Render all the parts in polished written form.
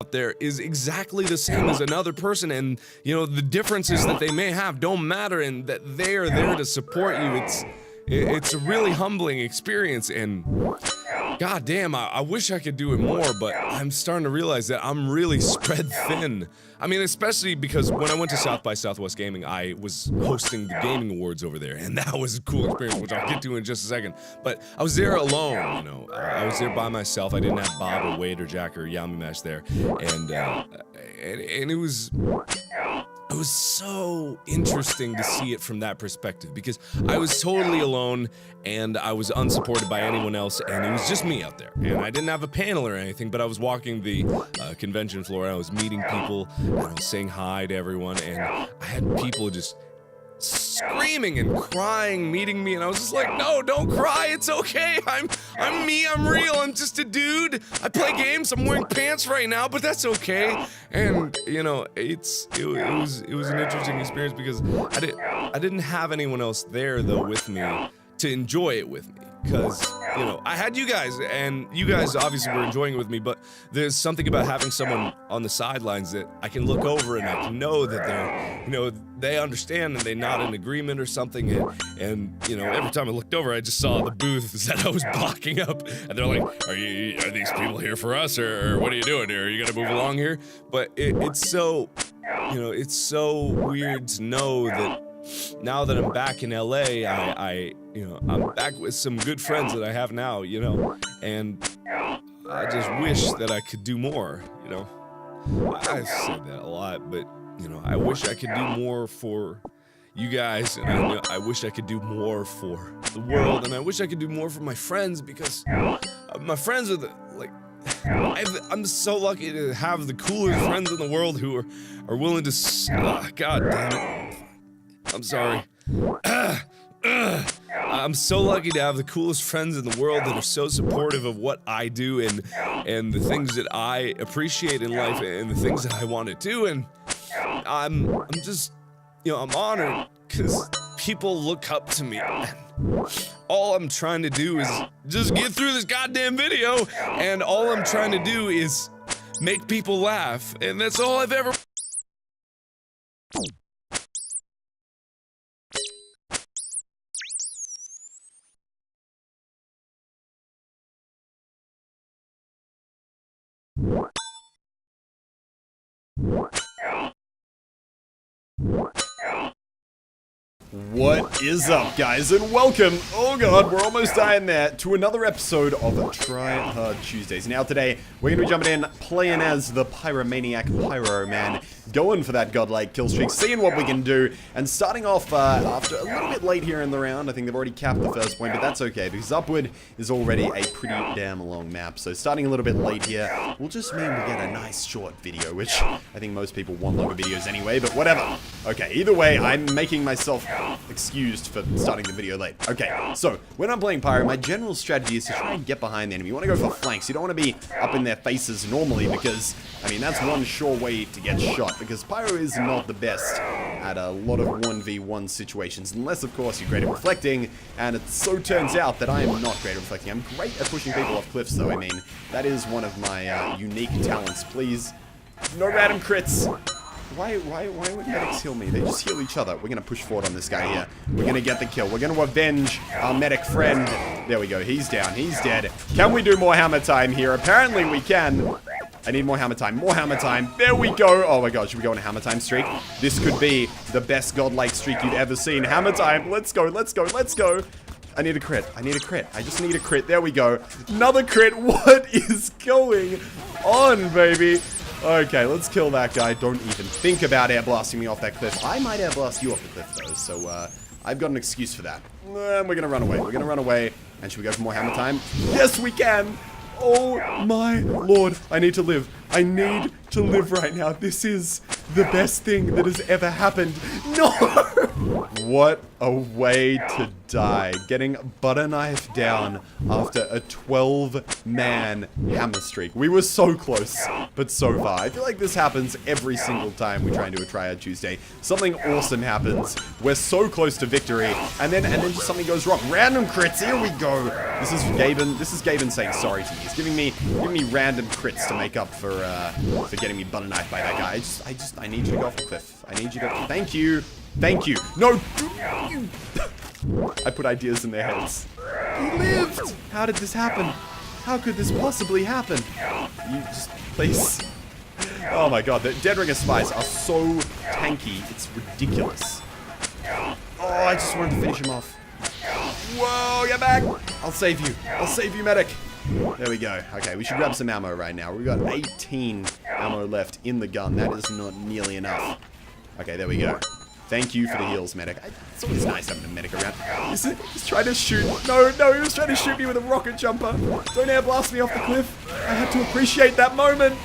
out there is exactly the same as another person, and you know, the differences that they may have don't matter, and that they are there to support you. It's a really humbling experience, and god damn, I wish I could do it more, but I'm starting to realize that I'm really spread thin. I mean, especially because when I went to South by Southwest Gaming, I was hosting the gaming awards over there, and that was a cool experience, which I'll get to in just a second. But I was there alone, you know. I was there by myself. I didn't have Bob or Wade or Jack or Yamimash there, and it was so interesting to see it from that perspective, because I was totally alone and I was unsupported by anyone else, and it was just me out there, and I didn't have a panel or anything, but I was walking the convention floor, and I was meeting people, and I was saying hi to everyone, and I had people just screaming and crying, meeting me, and I was just like, no, don't cry, it's okay, I'm me, I'm real, I'm just a dude, I play games, I'm wearing pants right now, but that's okay. And you know, it was an interesting experience, because I didn't have anyone else there though with me to enjoy it with me, because you know, I had you guys, and you guys obviously were enjoying it with me, but there's something about having someone on the sidelines that I can look over and I can know that they're, you know, they understand and they nod in agreement or something, and you know, every time I looked over, I just saw the booths that I was blocking up, and they're like, are these people here for us, or what are you doing here? Are you gonna move along here? But it's so, you know, it's so weird to know that now that I'm back in LA, you know, I'm back with some good friends that I have now, you know, and I just wish that I could do more, you know. I've said that a lot, but, you know, I wish I could do more for you guys, and I wish I could do more for the world, and I wish I could do more for my friends, because my friends are I'm so lucky to have the coolest friends in the world who are willing to, god damn it. I'm sorry. I'm so lucky to have the coolest friends in the world that are so supportive of what I do, and the things that I appreciate in life, and the things that I want to do, and I'm just, you know, I'm honored because people look up to me, and all I'm trying to do is just get through this goddamn video, and all I'm trying to do is make people laugh, and that's all I've ever. What is up, guys, and welcome, oh god, we're almost dying there, to another episode of Try Hard Tuesdays. Now today, we're going to be jumping in, playing as the Pyromaniac Pyro Man, going for that godlike kill streak, seeing what we can do, and starting off after a little bit late here in the round. I think they've already capped the first point, but that's okay, because Upward is already a pretty damn long map, so starting a little bit late here will just mean we get a nice short video, which I think most people want longer videos anyway, but whatever. Okay, either way, I'm making myself excused for starting the video late. Okay, so when I'm playing Pyro, my general strategy is to try and get behind the enemy. You want to go for flanks. You don't want to be up in their faces normally, because, I mean, that's one sure way to get shot, because Pyro is not the best at a lot of 1v1 situations, unless, of course, you're great at reflecting, and it so turns out that I am not great at reflecting. I'm great at pushing people off cliffs, though. I mean, that is one of my unique talents. Please, no random crits. Why would medics heal me? They just heal each other. We're gonna push forward on this guy here. We're gonna get the kill. We're gonna avenge our medic friend. There we go. He's down. He's dead. Can we do more hammer time here? Apparently we can. I need more hammer time. More hammer time. There we go. Oh my god, should we go on a hammer time streak? This could be the best godlike streak you've ever seen. Hammer time. Let's go. Let's go. Let's go. I need a crit. I need a crit. I just need a crit. There we go. Another crit. What is going on, baby? Okay, let's kill that guy. Don't even think about air blasting me off that cliff. I might air blast you off the cliff, though, so I've got an excuse for that. We're gonna run away. We're gonna run away. And should we go for more hammer time? Yes, we can! Oh my lord. I need to live. I need to live right now. This is the best thing that has ever happened. No! What a way to die. Getting butter knife down after a 12-man hammer streak. We were so close, but so far. I feel like this happens every single time we try and do a Try Hard Tuesday. Something awesome happens. We're so close to victory, and then just something goes wrong. Random crits. Here we go. This is Gaben saying sorry to me. He's giving me random crits to make up for getting me butter knifed by that guy. I need you to go off the cliff. I need you to. Thank you. Thank you. No. I put ideas in their heads. He lived. How did this happen? How could this possibly happen? You just please. Oh my god, the Dead Ringer spies are so tanky. It's ridiculous. Oh, I just wanted to finish him off. Whoa, get back. I'll save you. I'll save you, medic. There we go. Okay, we should grab some ammo right now. We've got 18 ammo left in the gun. That is not nearly enough. Okay, there we go. Thank you for the heals, medic. It's always nice having a medic around. He's trying to shoot. No, he was trying to shoot me with a rocket jumper. Don't air blast me off the cliff. I had to appreciate that moment.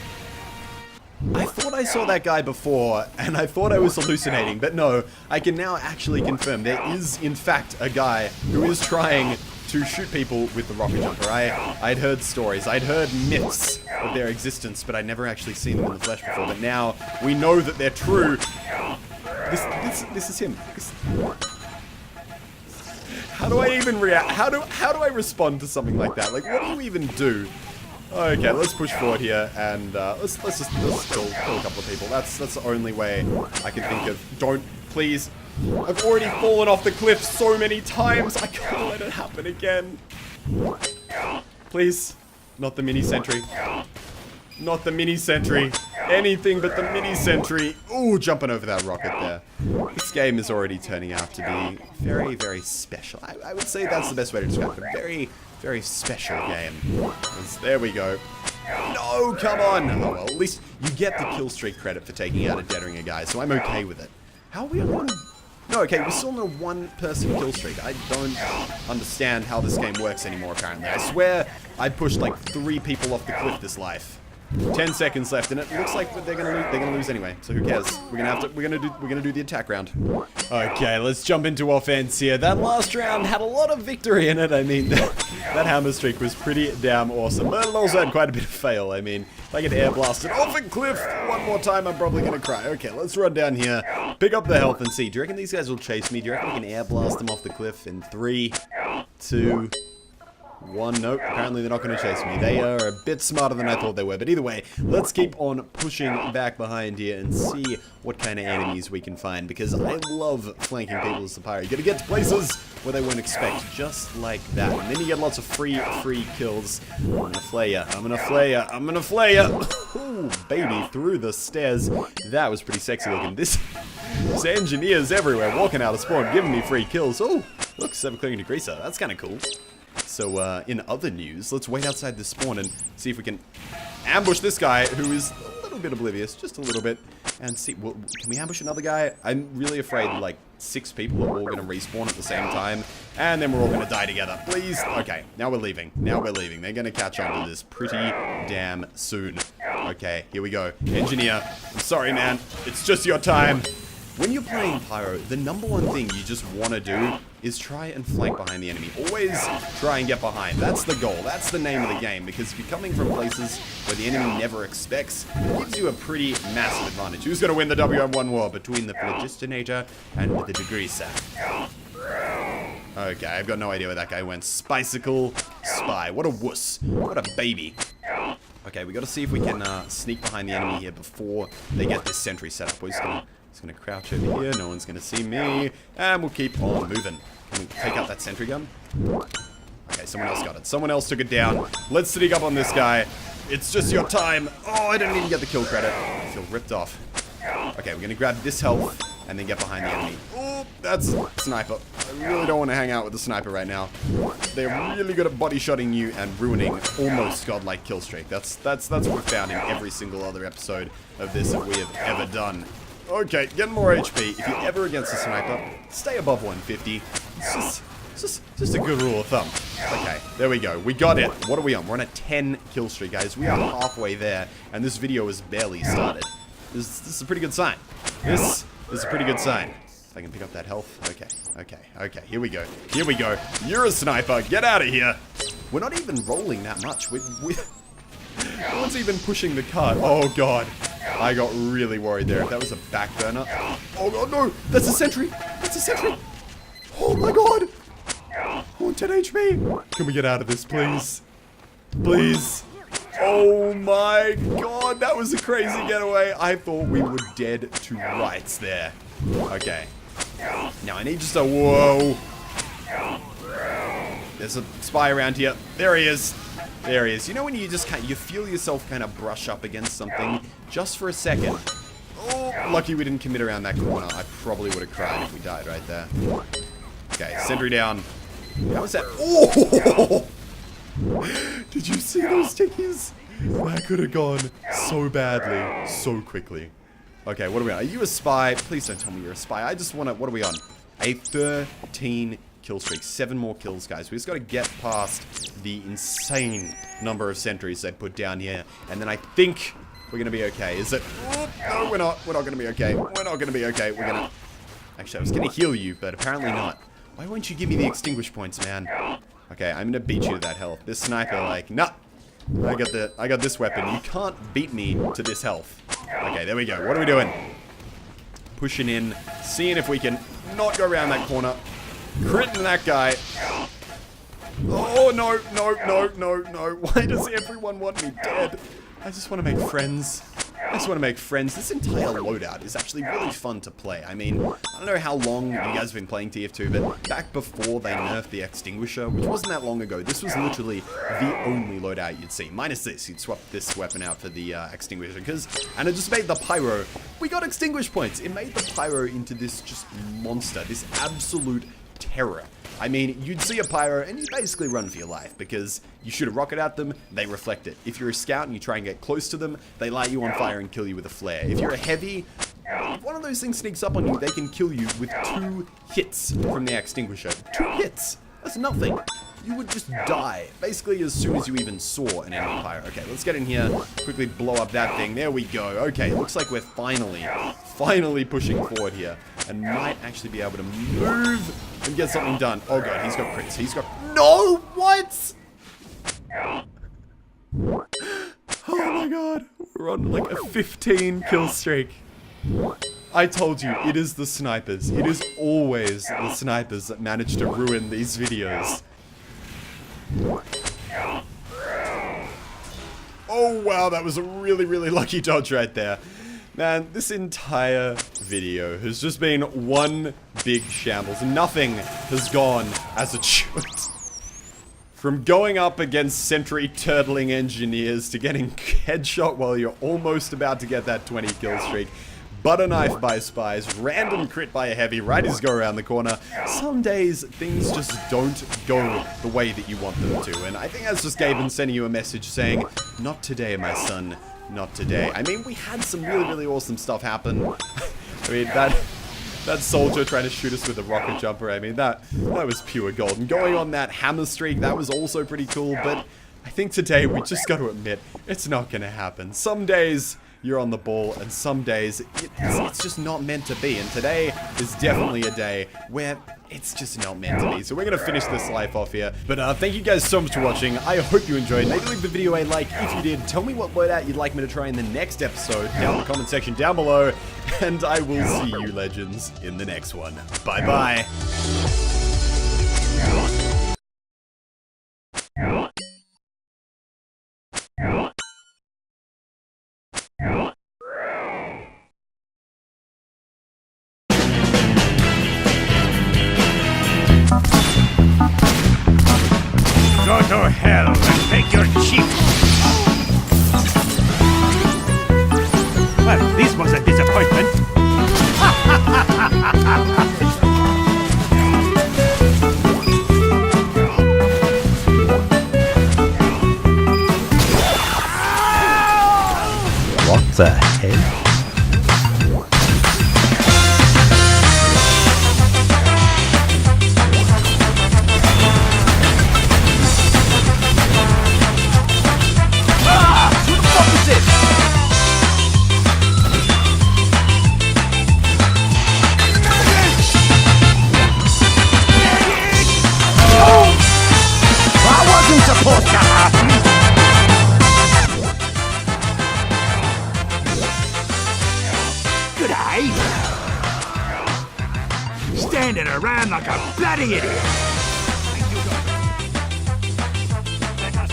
I thought I saw that guy before, and I thought I was hallucinating, but no, I can now actually confirm there is, in fact, a guy who is trying to shoot people with the rocket jumper. I'd heard stories, I'd heard myths of their existence, but I'd never actually seen them in the flesh before, but now we know that they're true. This is him. How do I even react? How do I respond to something like that? Like, what do you even do? Okay, let's push forward here and let's kill a couple of people. That's the only way I can think of. Don't, please. I've already fallen off the cliff so many times. I can't let it happen again. Please, not the mini sentry. Not the mini sentry. Anything but the mini sentry. Ooh, jumping over that rocket there. This game is already turning out to be very, very special. I would say that's the best way to describe it. A very, very special game. There we go. No, come on. Oh, well, at least you get the kill streak credit for taking out a Dead Ringer guy, so I'm okay with it. How are we on? No, okay, we're still on a one-person kill streak. I don't understand how this game works anymore, apparently. I swear I pushed like 3 people off the cliff this life. 10 seconds left, and it looks like they're gonna lose anyway. So who cares? We're gonna do the attack round. Okay, let's jump into offense here. That last round had a lot of victory in it. I mean, that hammer streak was pretty damn awesome, but it also had quite a bit of fail. I mean, if I get air blasted off a cliff one more time, I'm probably gonna cry. Okay, let's run down here, pick up the health, and see. Do you reckon these guys will chase me? Do you reckon we can air blast them off the cliff in 3, 2, 1, nope, apparently they're not going to chase me. They are a bit smarter than I thought they were. But either way, let's keep on pushing back behind here and see what kind of enemies we can find. Because I love flanking people as the pirate. You got to get to places where they won't expect, just like that. And then you get lots of free kills. I'm going to flay ya. I'm going to flay ya. I'm going to flay ya. Ooh, baby, through the stairs. That was pretty sexy looking. There's engineers everywhere walking out of spawn, giving me free kills. Oh, look, 7 clearing degreaser. That's kind of cool. So, in other news, let's wait outside the spawn and see if we can ambush this guy who is a little bit oblivious, just a little bit, and see, well, can we ambush another guy? I'm really afraid, like, 6 people are all going to respawn at the same time, and then we're all going to die together. Please? Okay, now we're leaving. Now we're leaving. They're going to catch on to this pretty damn soon. Okay, here we go. Engineer, I'm sorry, man. It's just your time. When you're playing Pyro, the #1 thing you just want to do is try and flank behind the enemy. Always try and get behind. That's the goal. That's the name of the game. Because if you're coming from places where the enemy never expects, it gives you a pretty massive advantage. Who's going to win the WM1 war between the Phlogistonator and the Degreaser? Okay, I've got no idea where that guy went. Spicicle Spy. What a wuss. What a baby. Okay, we got to see if we can sneak behind the enemy here before they get this sentry set up. We're just gonna crouch over here, no one's gonna see me, and we'll keep on moving. Can we take out that sentry gun? Okay, someone else got it. Someone else took it down. Let's sneak up on this guy. It's just your time. Oh, I didn't even get the kill credit. I feel ripped off. Okay, we're gonna grab this health and then get behind the enemy. Oh, that's a sniper. I really don't want to hang out with the sniper right now. They're really good at body shotting you and ruining almost godlike kill streak. That's what we've found in every single other episode of this that we have ever done. Okay, getting more HP. If you're ever against a sniper, stay above 150. It's just a good rule of thumb. Okay, there we go. We got it. What are we on? We're on a 10 kill streak, guys. We are halfway there, and this video has barely started. This is a pretty good sign. This is a pretty good sign. If I can pick up that health. Okay. Here we go. You're a sniper. Get out of here. We're not even rolling that much. No one's even pushing the cart. Oh, God. I got really worried there. If that was a back burner. Oh, God, no. That's a sentry. Oh, my God. Oh, 10 HP. Can we get out of this, please? Please. Oh, my God. That was a crazy getaway. I thought we were dead to rights there. Okay. Now I need just a... Whoa. There's a spy around here. There he is. You know when you just you feel yourself kind of brush up against something just for a second? Oh, lucky we didn't commit around that corner. I probably would have cried if we died right there. Okay, sentry down. How was that? Oh! Did you see those tickies? That could have gone so badly, so quickly. Okay, what are we on? Are you a spy? Please don't tell me you're a spy. I just want to... What are we on? A 13 kill streak. 7 more kills, guys. We just got to get past the insane number of sentries they put down here. And then I think we're going to be okay. Is it... Oh, no, we're not. We're not going to be okay. We're not going to be okay. We're going to... Actually, I was going to heal you, but apparently not. Why won't you give me the extinguish points, man? Okay, I'm going to beat you to that health. This sniper, like, nah. I got this weapon. You can't beat me to this health. Okay, there we go. What are we doing? Pushing in, seeing if we can not go around that corner. Critting that guy. Oh, no. Why does everyone want me dead? I just want to make friends. This entire loadout is actually really fun to play. I mean, I don't know how long you guys have been playing TF2, but back before they nerfed the extinguisher, which wasn't that long ago, this was literally the only loadout you'd see. Minus this, you'd swap this weapon out for the extinguisher, and it just made the pyro... We got extinguish points! It made the pyro into this just monster, this absolute terror. I mean, you'd see a pyro and you basically run for your life because you shoot a rocket at them, they reflect it. If you're a scout and you try and get close to them, they light you on fire and kill you with a flare. If you're a heavy, if one of those things sneaks up on you, they can kill you with 2 hits from the extinguisher. 2 hits! That's nothing. You would just die, basically as soon as you even saw an enemy pyro. Okay, let's get in here, quickly blow up that thing. There we go. Okay, looks like we're finally pushing forward here. And might actually be able to move and get something done. Oh god, he's got crits. No! What? Oh my god. We're on like a 15 kill streak. I told you, it is the snipers. It is always the snipers that manage to ruin these videos. Oh wow, that was a really lucky dodge right there. Man, this entire video has just been one big shambles. Nothing has gone as it should. From going up against sentry turtling engineers to getting headshot while you're almost about to get that 20 kill streak. Butter knife by spies, random crit by a heavy, right as you go around the corner. Some days, things just don't go the way that you want them to. And I think that's just Gaben sending you a message saying, not today, my son. Not today. I mean, we had some really awesome stuff happen. I mean, that soldier trying to shoot us with a rocket jumper, I mean, that was pure gold. And going on that hammer streak, that was also pretty cool. But I think today, we just got to admit, it's not going to happen. Some days... you're on the ball, and some days it's just not meant to be. And today is definitely a day where it's just not meant to be. So we're going to finish this life off here. But thank you guys so much for watching. I hope you enjoyed. Maybe leave the video a like if you did. Tell me what loadout you'd like me to try in the next episode down in the comment section down below. And I will see you legends in the next one. Bye-bye. Go to hell and take your cheap. Well, this was a disappointment. What the hell? standing around like a bloody idiot. Let us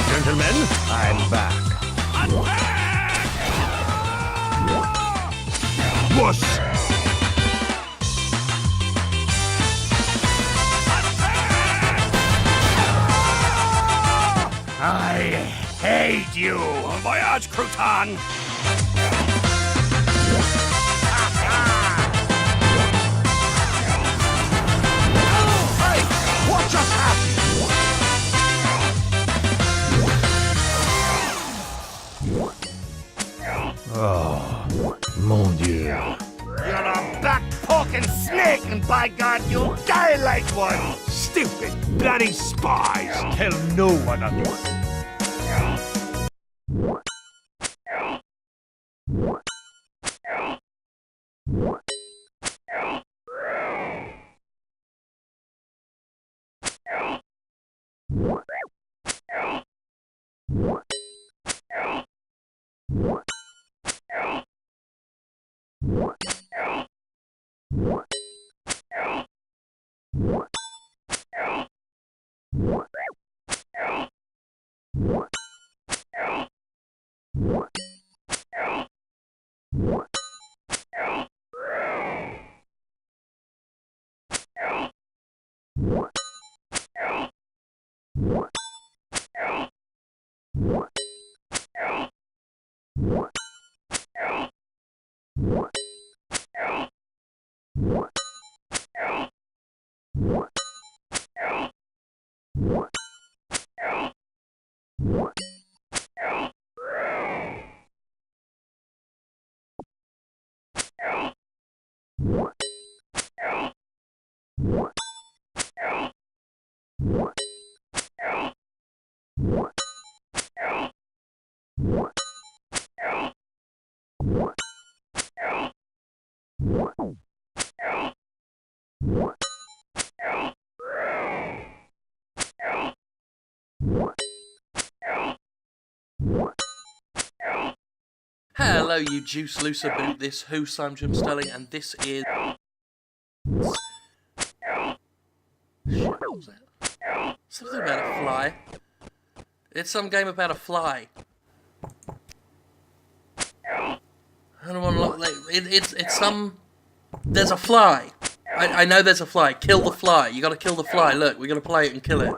Gentlemen, I'm back. Wuss! I hate you! Bon voyage, crouton! Hey! What just happened? Mon Dieu. You're a back-poking snake, and by God, you'll die like one! Stupid, bloody spies! Tell no one of this. Hello, you juice loose about this hoose. I'm Jim Sterling, and this is. Shit, what was that? Something about a fly. It's some game about a fly. I don't want to look like it's some. There's a fly. I know there's a fly. Kill the fly. You got to kill the fly. Look, we're gonna play it and kill it.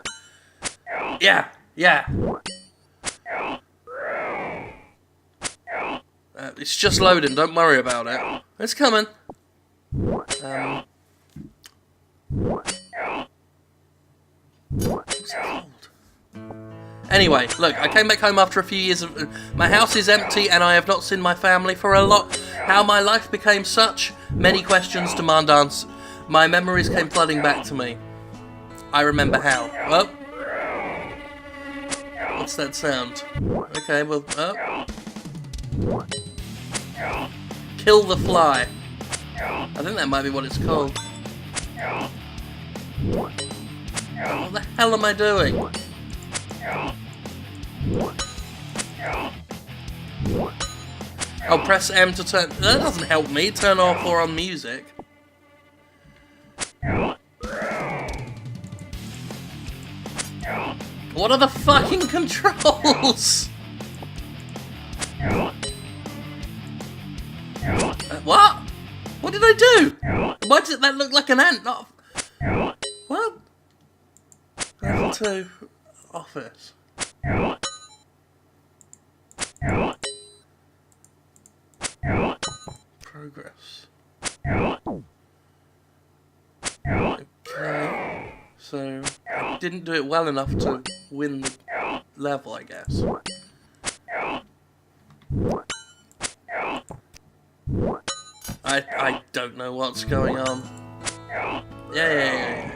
Yeah, yeah. It's just loading, don't worry about it. It's coming. What's it called? Anyway, look, I came back home after a few years of... My house is empty and I have not seen my family for a lot. How my life became such? Many questions demand answers. My memories came flooding back to me. I remember how. Oh. What's that sound? Okay, well... Oh. Kill the fly. I think that might be what it's called. What the hell am I doing? Oh, press M to turn... That doesn't help me. Turn off or on music. What are the fucking controls? What? What did I do? Why does that look like an ant? Not... What? Level 2. Office. Progress. Okay. So, I didn't do it well enough to win the level, I guess. I don't know what's going on. Yeah.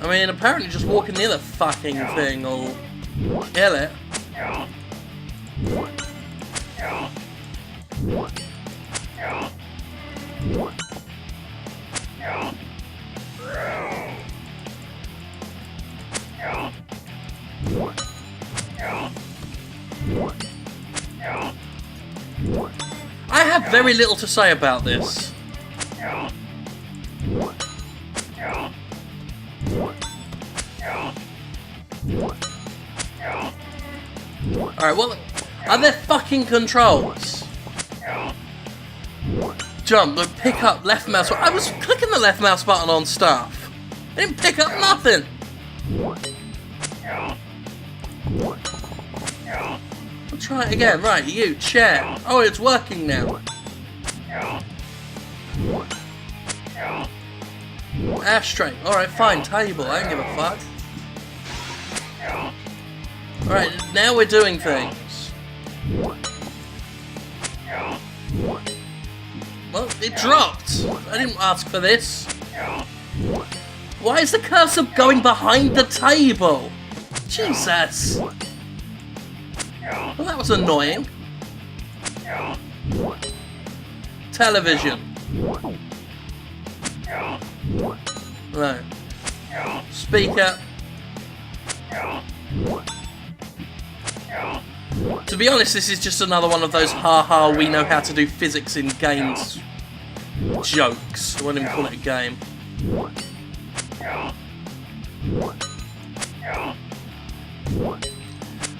I mean, apparently just walking near the fucking thing will kill it. have very little to say about this. Alright, well, are there fucking controls? Jump, pick up, left mouse. I was clicking the left mouse button on stuff. I didn't pick up nothing. I'll try it again. Right, you, chair. Oh, it's working now. Ashtray. Alright, fine. Table. I don't give a fuck. Alright, now we're doing things. Well, it dropped. I didn't ask for this. Why is the cursor going behind the table? Jesus. Well, that was annoying. Television. No. Speaker. To be honest, this is just another one of those ha-ha, we know how to do physics in games jokes. I won't even call it a game.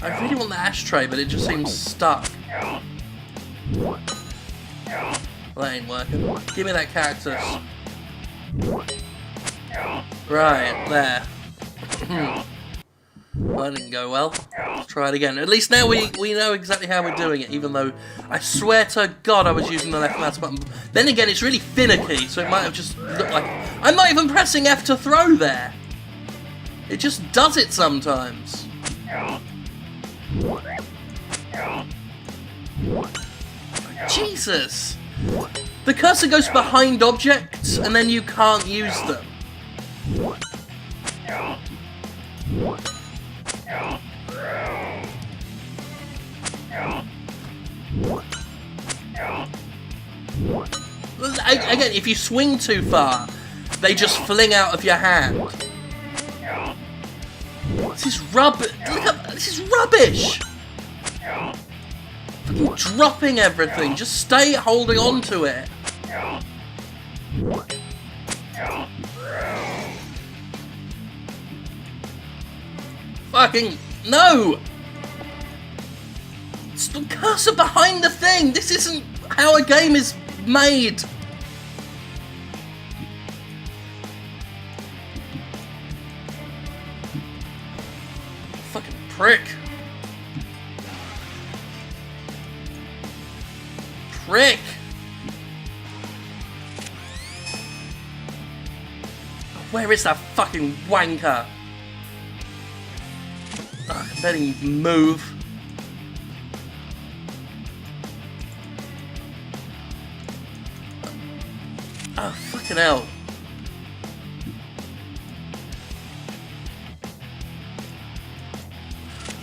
I really want the ashtray, but it just seems stuck. Well, that ain't working. Give me that cactus. Right, there. Well, that didn't go well. Let's try it again. At least now we know exactly how we're doing it, even though I swear to God I was using the left mouse button. Then again, it's really finicky, so it might have just looked like... I'm not even pressing F to throw there! It just does it sometimes. Jesus! The cursor goes behind objects, and then you can't use them. Again, if you swing too far, they just fling out of your hand. This is rubbish. This is rubbish. Fucking dropping everything. Just stay holding on to it. Fucking no! It's the cursor behind the thing. This isn't how a game is made. Fucking prick. Prick. Where is that fucking wanker? Oh, I can barely move. Oh, fucking hell.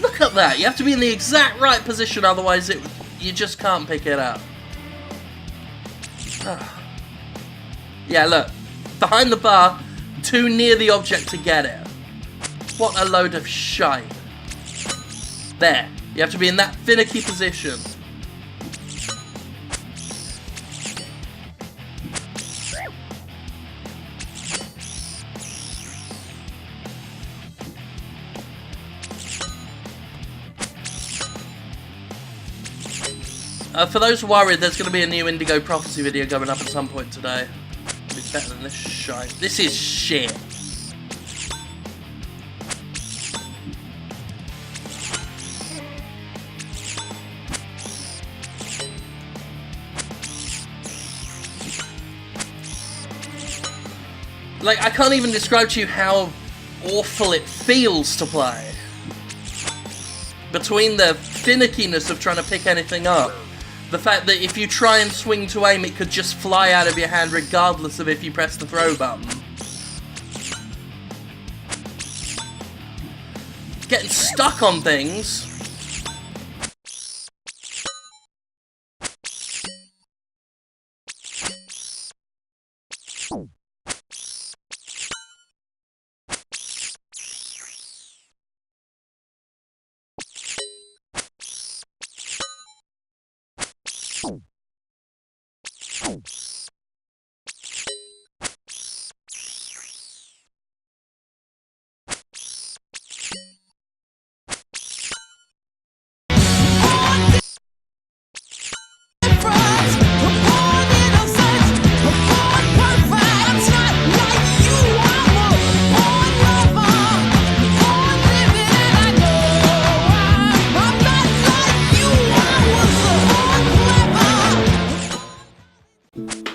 Look at that. You have to be in the exact right position, otherwise you just can't pick it up. Oh. Yeah, look. Behind the bar, too near the object to get it. What a load of shite. There. You have to be in that finicky position. For those worried, there's going to be a new Indigo Prophecy video going up at some point today. It's better than this shite. This is shit. Like, I can't even describe to you how awful it feels to play. Between the finickiness of trying to pick anything up, the fact that if you try and swing to aim, it could just fly out of your hand regardless of if you press the throw button. Getting stuck on things.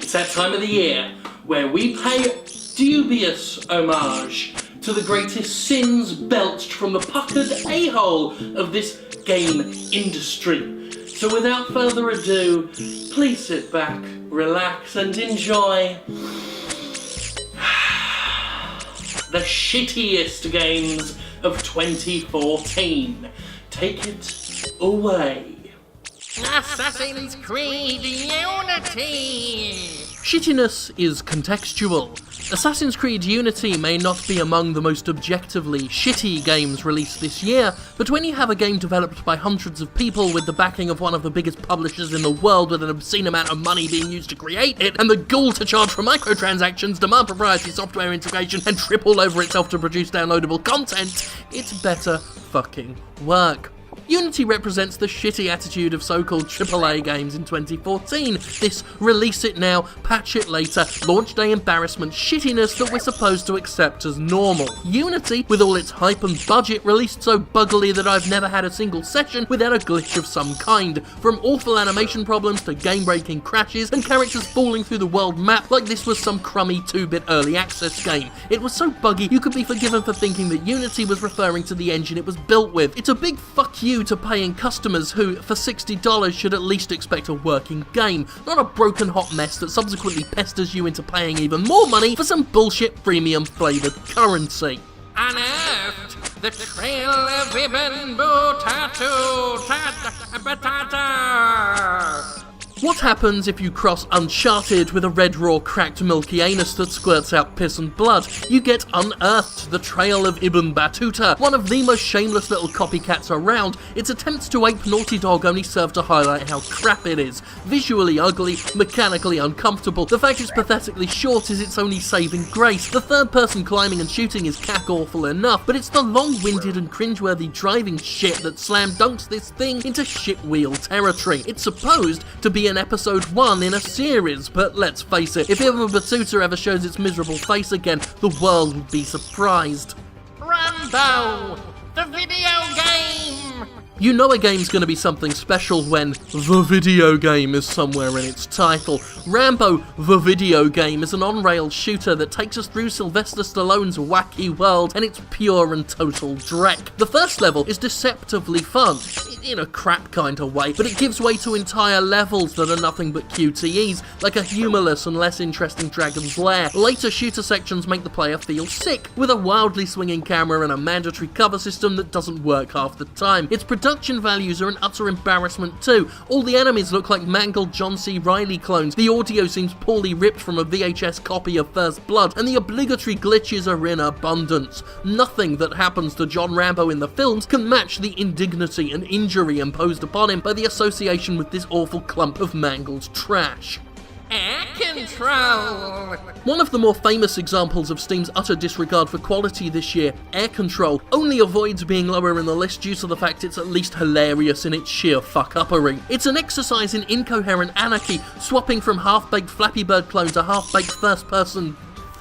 It's that time of the year where we pay dubious homage to the greatest sins belched from the puckered a-hole of this game industry. So without further ado, please sit back, relax and enjoy the shittiest games of 2014. Take it away. Assassin's Creed Unity! Shittiness is contextual. Assassin's Creed Unity may not be among the most objectively shitty games released this year, but when you have a game developed by hundreds of people with the backing of one of the biggest publishers in the world with an obscene amount of money being used to create it, and the gall to charge for microtransactions, demand proprietary software integration, and trip all over itself to produce downloadable content, it's better fucking work. Unity represents the shitty attitude of so-called AAA games in 2014. This release it now, patch it later, launch day embarrassment shittiness that we're supposed to accept as normal. Unity, with all its hype and budget, released so buggily that I've never had a single session without a glitch of some kind. From awful animation problems to game-breaking crashes and characters falling through the world map like this was some crummy 2-bit early access game. It was so buggy you could be forgiven for thinking that Unity was referring to the engine it was built with. It's a big fuck you to paying customers who, for $60, should at least expect a working game, not a broken hot mess that subsequently pesters you into paying even more money for some bullshit premium flavoured currency. Unearthed the trail of Ibn Butatu Batata. What happens if you cross Uncharted with a red raw cracked milky anus that squirts out piss and blood? You get Unearthed, the Trail of Ibn Battuta, one of the most shameless little copycats around. Its attempts to ape Naughty Dog only serve to highlight how crap it is. Visually ugly, mechanically uncomfortable, the fact it's pathetically short is its only saving grace. The third person climbing and shooting is cack-awful enough, but it's the long-winded and cringeworthy driving shit that slam dunks this thing into shitwheel territory. It's supposed to be an episode 1 in a series, but let's face it, if Ibn Battuta ever shows its miserable face again, the world would be surprised. Rambo, the video game! You know a game's gonna be something special when the video game is somewhere in its title. Rambo, the video game, is an on-rail shooter that takes us through Sylvester Stallone's wacky world and its pure and total dreck. The first level is deceptively fun, in a crap kind of way, but it gives way to entire levels that are nothing but QTEs, like a humorless and less interesting Dragon's Lair. Later shooter sections make the player feel sick, with a wildly swinging camera and a mandatory cover system that doesn't work half the time. Its production values are an utter embarrassment too. All the enemies look like mangled John C. Reilly clones, the audio seems poorly ripped from a VHS copy of First Blood, and the obligatory glitches are in abundance. Nothing that happens to John Rambo in the films can match the indignity and injury imposed upon him by the association with this awful clump of mangled trash. Air Control! One of the more famous examples of Steam's utter disregard for quality this year, Air Control, only avoids being lower in the list due to the fact it's at least hilarious in its sheer fuck-uppery. It's an exercise in incoherent anarchy, swapping from half-baked Flappy Bird clone to half-baked first-person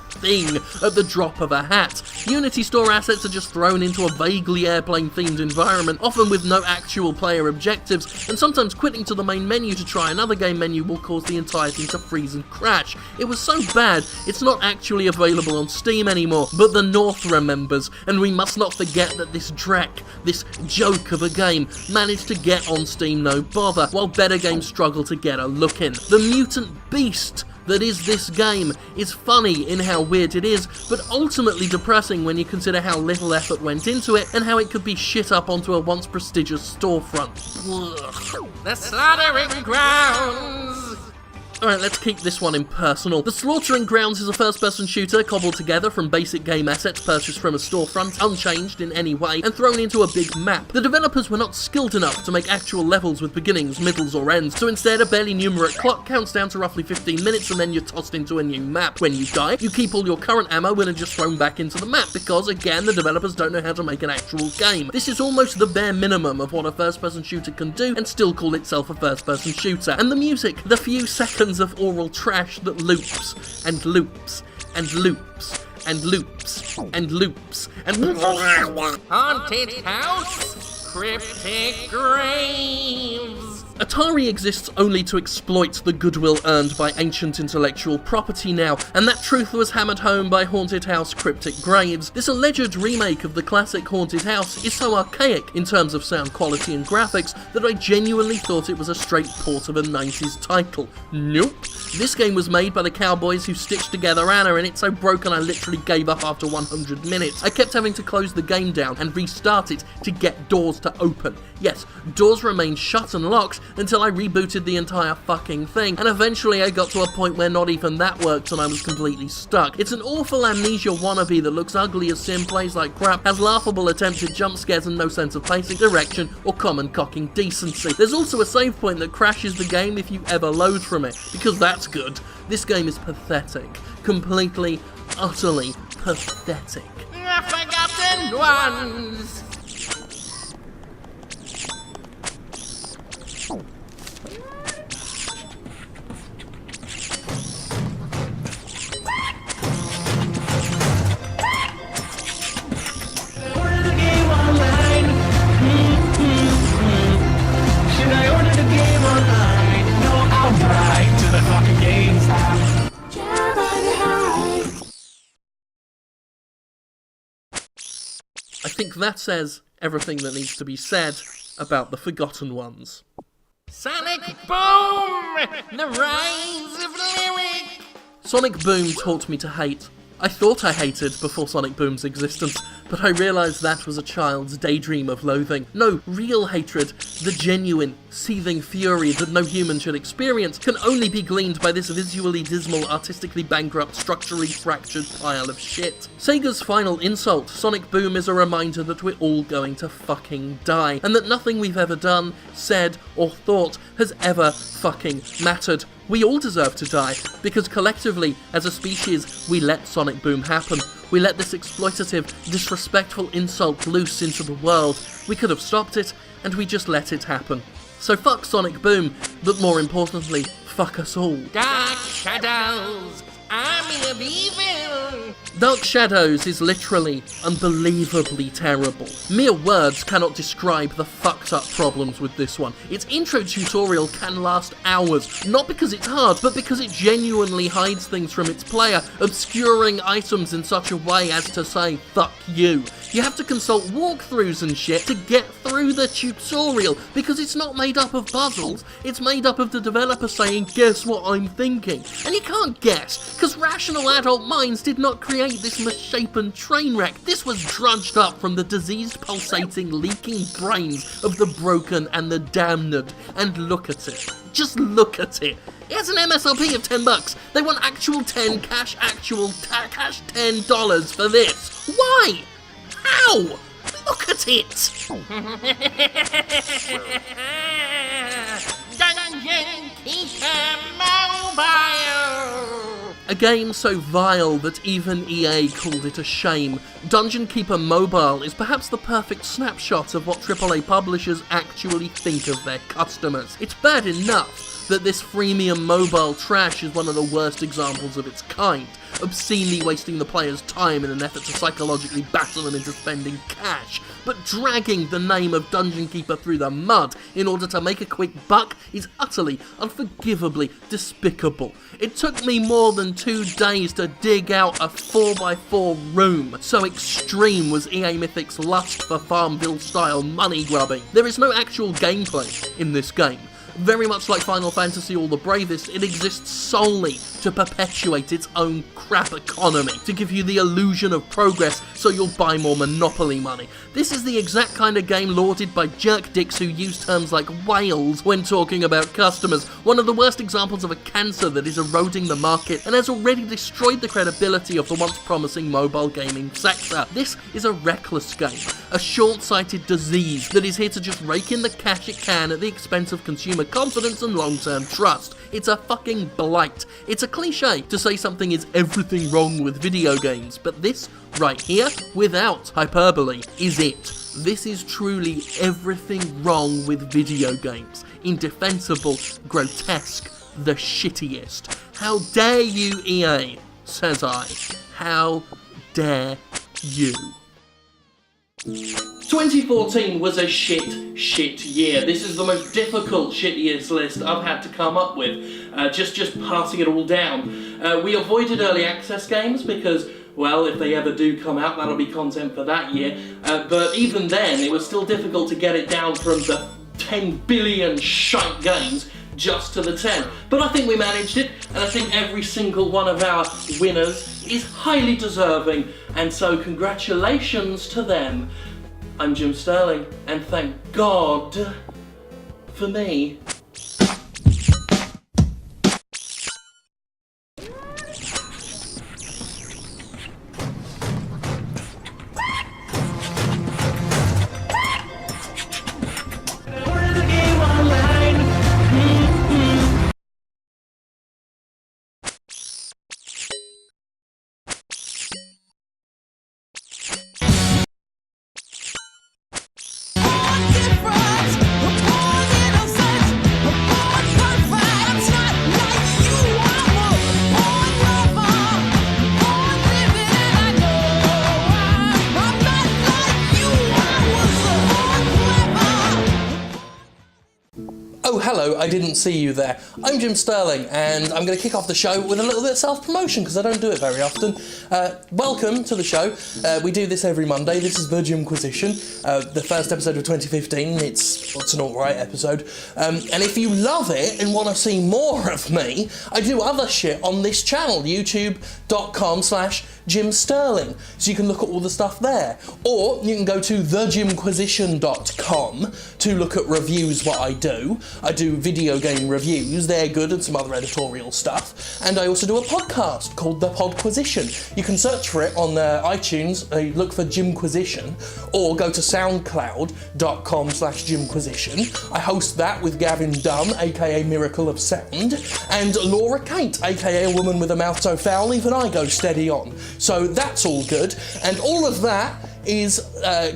thing at the drop of a hat. Unity store assets are just thrown into a vaguely airplane-themed environment, often with no actual player objectives, and sometimes quitting to the main menu to try another game menu will cause the entire thing to freeze and crash. It was so bad, it's not actually available on Steam anymore, but the North remembers, and we must not forget that this dreck, this joke of a game, managed to get on Steam no bother, while better games struggle to get a look in. The mutant beast that is this game is funny in how weird it is, but ultimately depressing when you consider how little effort went into it and how it could be shit up onto a once prestigious storefront. The Slaughtering Grounds! Alright, let's keep this one impersonal. The Slaughtering Grounds is a first-person shooter cobbled together from basic game assets purchased from a storefront, unchanged in any way, and thrown into a big map. The developers were not skilled enough to make actual levels with beginnings, middles, or ends, so instead a barely numerate clock counts down to roughly 15 minutes and then you're tossed into a new map. When you die, you keep all your current ammo and are just thrown back into the map, because, again, the developers don't know how to make an actual game. This is almost the bare minimum of what a first-person shooter can do and still call itself a first-person shooter. And the music, the few seconds of oral trash that loops and loops and loops and loops and loops and Haunted house, cryptic graves. Atari exists only to exploit the goodwill earned by ancient intellectual property now, and that truth was hammered home by Haunted House Cryptic Graves. This alleged remake of the classic Haunted House is so archaic in terms of sound quality and graphics that I genuinely thought it was a straight port of a 90s title. Nope. This game was made by the cowboys who stitched together Anna, and it's so broken I literally gave up after 100 minutes. I kept having to close the game down and restart it to get doors to open. Yes, doors remained shut and locked until I rebooted the entire fucking thing, and eventually I got to a point where not even that worked and I was completely stuck. It's an awful Amnesia wannabe that looks ugly as sin, plays like crap, has laughable attempted jump scares and no sense of pacing, direction, or common cocking decency. There's also a save point that crashes the game if you ever load from it, because that's good. This game is pathetic. Completely, utterly pathetic. The forgotten ones. I think that says everything that needs to be said about the Forgotten Ones. Sonic Boom! The rise of lyric! Sonic Boom taught me to hate. I thought I hated before Sonic Boom's existence, but I realised that was a child's daydream of loathing. No, real hatred, the genuine, seething fury that no human should experience, can only be gleaned by this visually dismal, artistically bankrupt, structurally fractured pile of shit. Sega's final insult, Sonic Boom, is a reminder that we're all going to fucking die, and that nothing we've ever done, said, or thought has ever fucking mattered. We all deserve to die, because collectively, as a species, we let Sonic Boom happen. We let this exploitative, disrespectful insult loose into the world. We could have stopped it, and we just let it happen. So fuck Sonic Boom, but more importantly, fuck us all. Dark Shadows, Army of Evil! Dark Shadows is literally unbelievably terrible. Mere words cannot describe the fucked up problems with this one. Its intro tutorial can last hours, not because it's hard, but because it genuinely hides things from its player, obscuring items in such a way as to say, fuck you. You have to consult walkthroughs and shit to get through the tutorial, because it's not made up of puzzles, it's made up of the developer saying, guess what I'm thinking. And you can't guess, because rational adult minds did not create this misshapen train wreck. This was drudged up from the diseased, pulsating, leaking brains of the broken and the damned. And look at it. Just look at it. It has an MSRP of $10. They want actual 10 cash, cash $10 for this. Why? How? Look at it. Dungeon Keeper Mobile! A game so vile that even EA called it a shame. Dungeon Keeper Mobile is perhaps the perfect snapshot of what AAA publishers actually think of their customers. It's bad enough that this freemium mobile trash is one of the worst examples of its kind, obscenely wasting the player's time in an effort to psychologically batter them into spending cash, but dragging the name of Dungeon Keeper through the mud in order to make a quick buck is utterly, unforgivably despicable. It took me more than 2 days to dig out a 4x4 room, so extreme was EA Mythic's lust for Farmville-style money grubbing. There is no actual gameplay in this game. Very much like Final Fantasy All the Bravest, it exists solely to perpetuate its own crap economy, to give you the illusion of progress so so you'll buy more Monopoly money. This is the exact kind of game lauded by jerk dicks who use terms like whales when talking about customers. One of the worst examples of a cancer that is eroding the market and has already destroyed the credibility of the once promising mobile gaming sector. This is a reckless game, a short-sighted disease that is here to just rake in the cash it can at the expense of consumer confidence and long-term trust. It's a fucking blight. It's a cliche to say something is everything wrong with video games, but this right here, without hyperbole, is it. This is truly everything wrong with video games. Indefensible, grotesque, the shittiest. How dare you, EA, says I. How dare you. 2014 was a shit year. This is the most difficult shittiest list I've had to come up with, just passing it all down. We avoided early access games because, well, if they ever do come out, that'll be content for that year, but even then, it was still difficult to get it down from the 10 billion shite games just to the 10. But I think we managed it, and I think every single one of our winners is highly deserving, and so congratulations to them. I'm Jim Sterling, and thank God for me. Oh, hello, I didn't see you there. I'm Jim Sterling, and I'm going to kick off the show with a little bit of self-promotion, because I don't do it very often. Welcome to the show. We do this every Monday. This is the Jimquisition, the first episode of 2015. It's an alright episode. And if you love it and want to see more of me, I do other shit on this channel, youtube.com/Jim Sterling. So you can look at all the stuff there. Or you can go to thejimquisition.com to look at reviews, what I do. I do video game reviews, they're good, and some other editorial stuff. And I also do a podcast called The Podquisition. You can search for it on iTunes, look for Jimquisition, or go to soundcloud.com/Jimquisition. I host that with Gavin Dunn, aka Miracle of Sound, and Laura Kate, aka a woman with a mouth so foul even I go steady on. So that's all good, and all of that is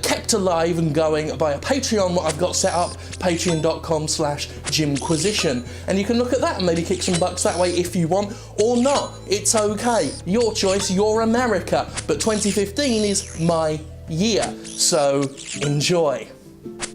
kept alive and going by a Patreon, what I've got set up, patreon.com/Jimquisition. And you can look at that and maybe kick some bucks that way if you want, or not. It's okay. Your choice, you're America. But 2015 is my year, so enjoy.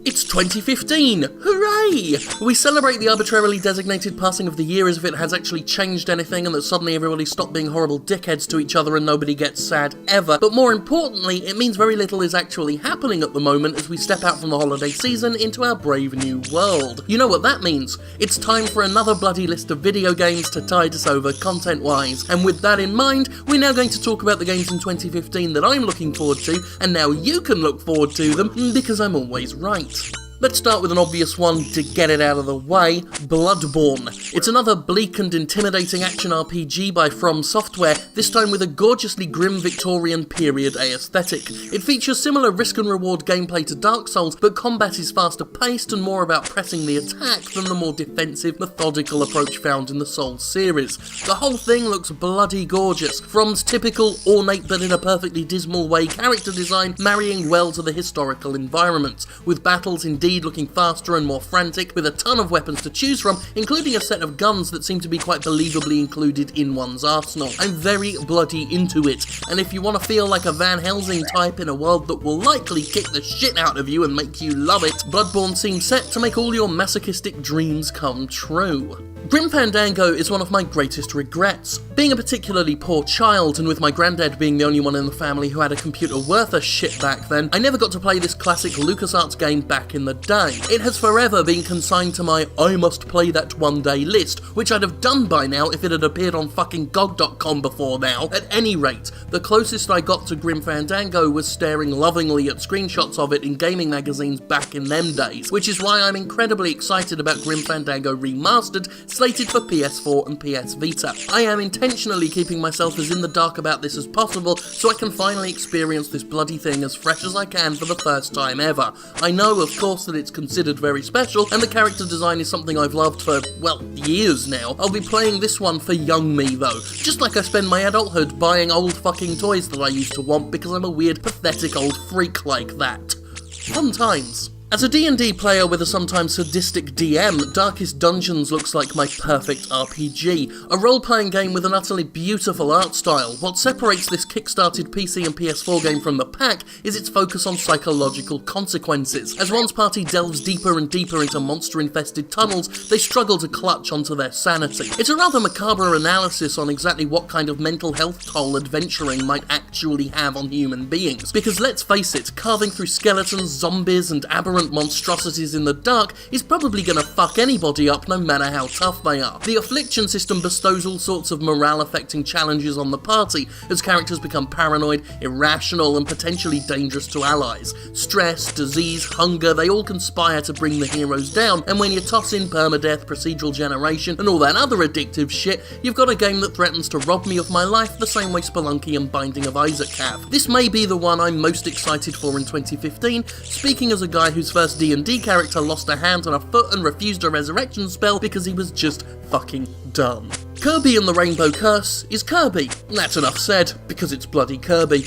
It's 2015! Hooray! We celebrate the arbitrarily designated passing of the year as if it has actually changed anything and that suddenly everybody stopped being horrible dickheads to each other and nobody gets sad ever. But more importantly, it means very little is actually happening at the moment as we step out from the holiday season into our brave new world. You know what that means? It's time for another bloody list of video games to tide us over content-wise. And with that in mind, we're now going to talk about the games in 2015 that I'm looking forward to, and now you can look forward to them, because I'm always right. Let's start with an obvious one to get it out of the way, Bloodborne. It's another bleak and intimidating action RPG by From Software, this time with a gorgeously grim Victorian period aesthetic. It features similar risk and reward gameplay to Dark Souls, but combat is faster paced and more about pressing the attack than the more defensive, methodical approach found in the Souls series. The whole thing looks bloody gorgeous, From's typical, ornate but in a perfectly dismal way character design marrying well to the historical environment, with battles indeed looking faster and more frantic, with a ton of weapons to choose from, including a set of guns that seem to be quite believably included in one's arsenal. I'm very bloody into it, and if you want to feel like a Van Helsing type in a world that will likely kick the shit out of you and make you love it, Bloodborne seems set to make all your masochistic dreams come true. Grim Fandango is one of my greatest regrets. Being a particularly poor child, and with my granddad being the only one in the family who had a computer worth a shit back then, I never got to play this classic LucasArts game back in the day. It has forever been consigned to my I must play that one day list, which I'd have done by now if it had appeared on fucking GOG.com before now. At any rate, the closest I got to Grim Fandango was staring lovingly at screenshots of it in gaming magazines back in them days, which is why I'm incredibly excited about Grim Fandango Remastered, slated for PS4 and PS Vita. I am intentionally keeping myself as in the dark about this as possible so I can finally experience this bloody thing as fresh as I can for the first time ever. I know, of course, that it's considered very special, and the character design is something I've loved for, well, years now. I'll be playing this one for young me though, just like I spend my adulthood buying old fucking toys that I used to want because I'm a weird, pathetic old freak like that. Fun times. As a D&D player with a sometimes sadistic DM, Darkest Dungeons looks like my perfect RPG, a role-playing game with an utterly beautiful art style. What separates this kickstarted PC and PS4 game from the pack is its focus on psychological consequences. As one's party delves deeper and deeper into monster-infested tunnels, they struggle to clutch onto their sanity. It's a rather macabre analysis on exactly what kind of mental health toll adventuring might actually have on human beings, because let's face it, carving through skeletons, zombies, and aberrant monstrosities in the dark is probably gonna fuck anybody up no matter how tough they are. The affliction system bestows all sorts of morale-affecting challenges on the party as characters become paranoid, irrational, and potentially dangerous to allies. Stress, disease, hunger, they all conspire to bring the heroes down, and when you toss in permadeath, procedural generation, and all that other addictive shit, you've got a game that threatens to rob me of my life the same way Spelunky and Binding of Isaac have. This may be the one I'm most excited for in 2015, speaking as a guy whose first D&D character lost a hand and a foot and refused a resurrection spell because he was just fucking dumb. Kirby and the Rainbow Curse is Kirby. That's enough said, because it's bloody Kirby.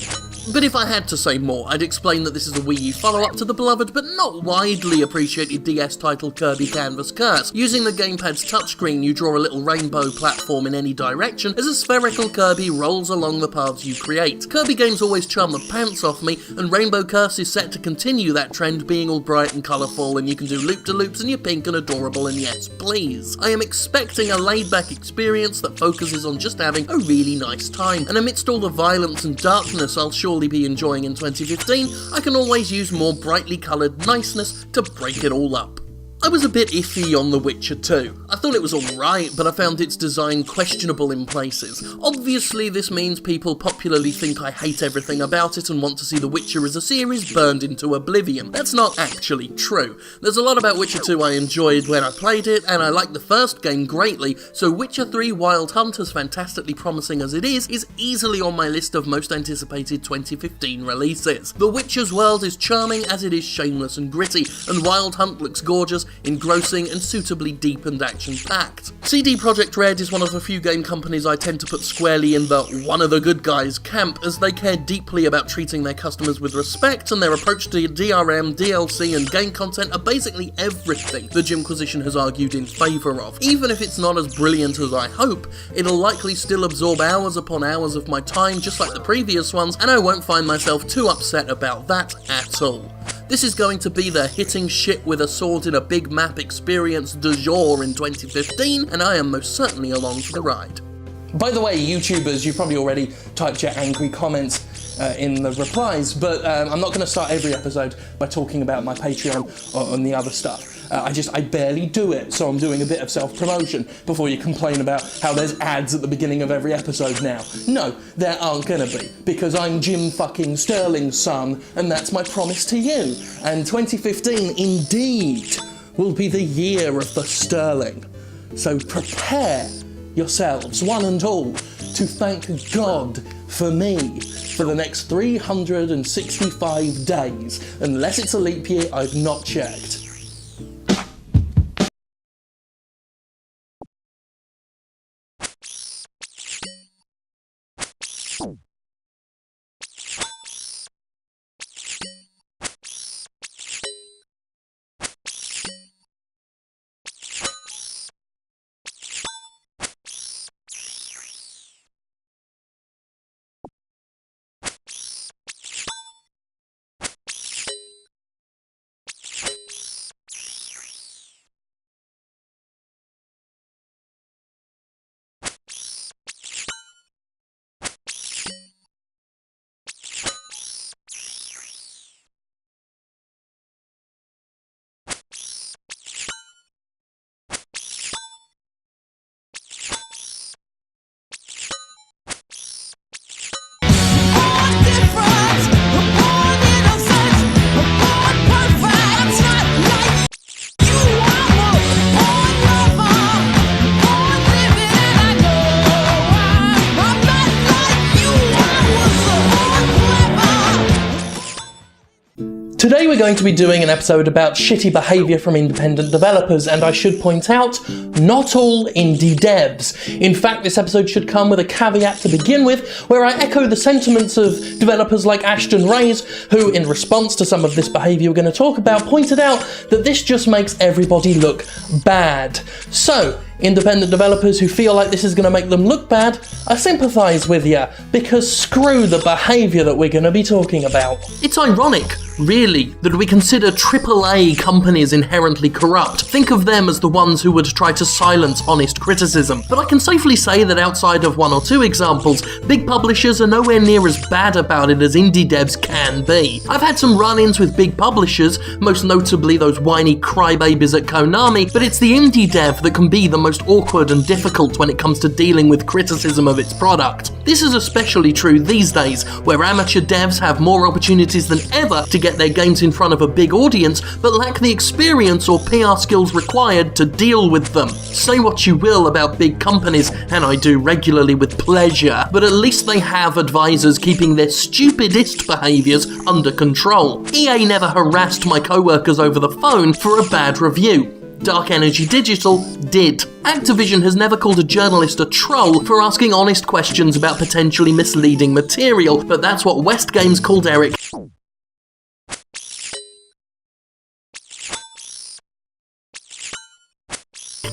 But if I had to say more, I'd explain that this is a Wii U follow-up to the beloved but not widely appreciated DS title Kirby Canvas Curse. Using the gamepad's touchscreen, you draw a little rainbow platform in any direction as a spherical Kirby rolls along the paths you create. Kirby games always charm the pants off me, and Rainbow Curse is set to continue that trend, being all bright and colourful, and you can do loop-de-loops and you're pink and adorable, and yes please. I am expecting a laid-back experience that focuses on just having a really nice time, and amidst all the violence and darkness I'll surely be enjoying in 2015, I can always use more brightly coloured niceness to break it all up. I was a bit iffy on The Witcher 2. I thought it was alright, but I found its design questionable in places. Obviously, this means people popularly think I hate everything about it and want to see The Witcher as a series burned into oblivion. That's not actually true. There's a lot about Witcher 2 I enjoyed when I played it, and I liked the first game greatly, so Witcher 3 Wild Hunt, as fantastically promising as it is easily on my list of most anticipated 2015 releases. The Witcher's world is charming as it is shameless and gritty, and Wild Hunt looks gorgeous, engrossing, and suitably deep and action-packed. CD Projekt Red is one of the few game companies I tend to put squarely in the one of the good guys camp, as they care deeply about treating their customers with respect, and their approach to DRM, DLC, and game content are basically everything the Jimquisition has argued in favour of. Even if it's not as brilliant as I hope, it'll likely still absorb hours upon hours of my time just like the previous ones, and I won't find myself too upset about that at all. This is going to be the hitting shit with a sword in a big map experience du jour in 2015, and I am most certainly along for the ride. By the way, YouTubers, you've probably already typed your angry comments in the replies, but I'm not going to start every episode by talking about my Patreon or the other stuff. I barely do it, so I'm doing a bit of self-promotion before you complain about how there's ads at the beginning of every episode now. No, there aren't gonna be, because I'm Jim fucking Sterling's son, and that's my promise to you. And 2015, indeed, will be the year of the Sterling. So prepare yourselves, one and all, to thank God for me for the next 365 days. Unless it's a leap year, I've not checked. Today we're going to be doing an episode about shitty behaviour from independent developers, and I should point out, not all indie devs. In fact, this episode should come with a caveat to begin with, where I echo the sentiments of developers like Ashton Reyes, who, in response to some of this behaviour we're going to talk about, pointed out that this just makes everybody look bad. So, independent developers who feel like this is going to make them look bad, I sympathise with you, because screw the behaviour that we're going to be talking about. It's ironic, really, that we consider AAA companies inherently corrupt. Think of them as the ones who would try to silence honest criticism. But I can safely say that outside of one or two examples, big publishers are nowhere near as bad about it as indie devs can be. I've had some run-ins with big publishers, most notably those whiny crybabies at Konami, but it's the indie dev that can be the most awkward and difficult when it comes to dealing with criticism of its product. This is especially true these days, where amateur devs have more opportunities than ever to get their games in front of a big audience, but lack the experience or PR skills required to deal with them. Say what you will about big companies, and I do regularly with pleasure, but at least they have advisors keeping their stupidest behaviours under control. EA never harassed my co-workers over the phone for a bad review. Dark Energy Digital did. Activision has never called a journalist a troll for asking honest questions about potentially misleading material, but that's what West Games called Eric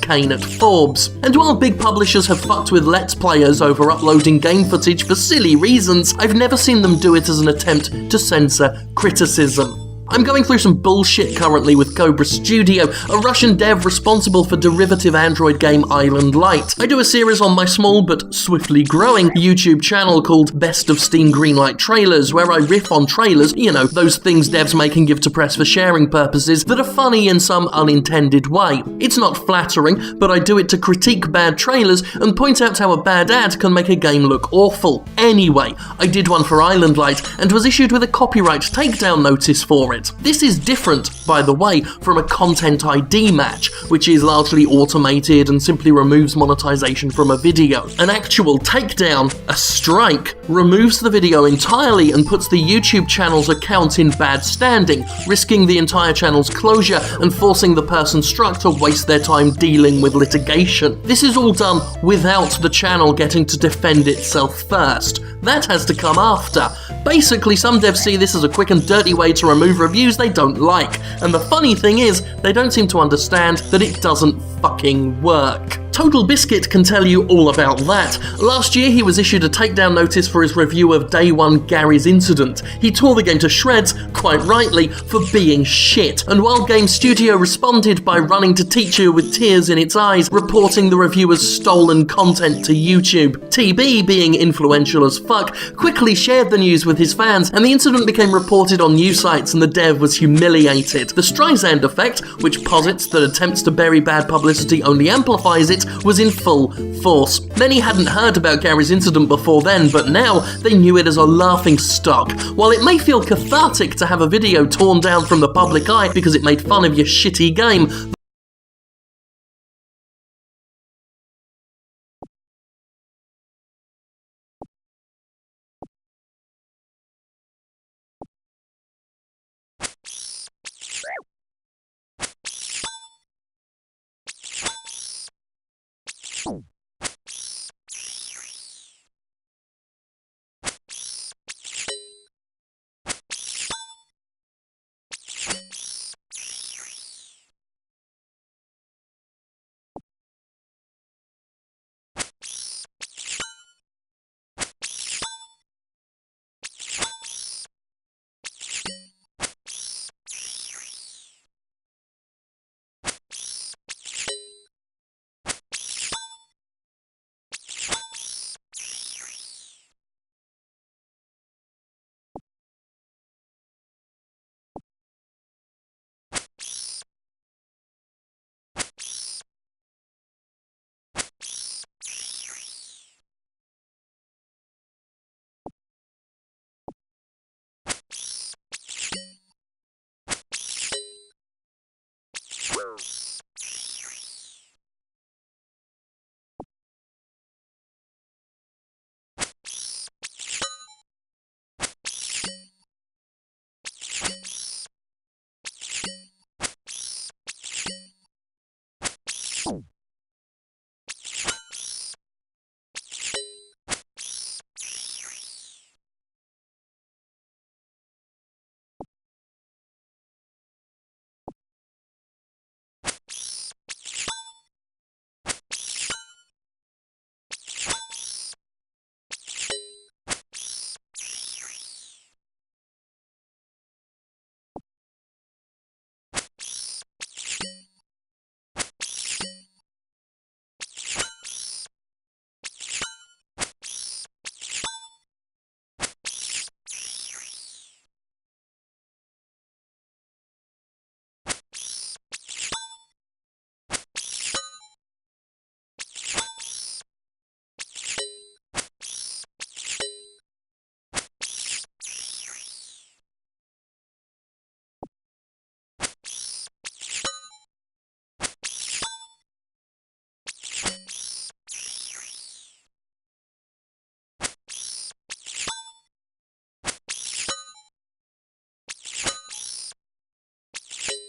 Kane at Forbes. And while big publishers have fucked with Let's Players over uploading game footage for silly reasons, I've never seen them do it as an attempt to censor criticism. I'm going through some bullshit currently with Cobra Studio, a Russian dev responsible for derivative Android game Island Light. I do a series on my small but swiftly growing YouTube channel called Best of Steam Greenlight Trailers, where I riff on trailers, you know, those things devs make and give to press for sharing purposes that are funny in some unintended way. It's not flattering, but I do it to critique bad trailers and point out how a bad ad can make a game look awful. Anyway, I did one for Island Light and was issued with a copyright takedown notice for it. This is different, by the way, from a content ID match, which is largely automated and simply removes monetization from a video. An actual takedown, a strike, removes the video entirely and puts the YouTube channel's account in bad standing, risking the entire channel's closure and forcing the person struck to waste their time dealing with litigation. This is all done without the channel getting to defend itself first. That has to come after. Basically, some devs see this as a quick and dirty way to remove reviews they don't like, and the funny thing is, they don't seem to understand that it doesn't fucking work. Total Biscuit can tell you all about that. Last year he was issued a takedown notice for his review of Day 1 Gary's Incident. He tore the game to shreds, quite rightly, for being shit, and while Game Studio responded by running to teacher with tears in its eyes, reporting the reviewer's stolen content to YouTube. TB, being influential as fuck, quickly shared the news with his fans, and the incident became reported on news sites and the dev was humiliated. The Streisand effect, which posits that attempts to bury bad publicity only amplifies it, was in full force. Many hadn't heard about Gary's Incident before then, but now they knew it as a laughing stock. While it may feel cathartic to have a video torn down from the public eye because it made fun of your shitty game,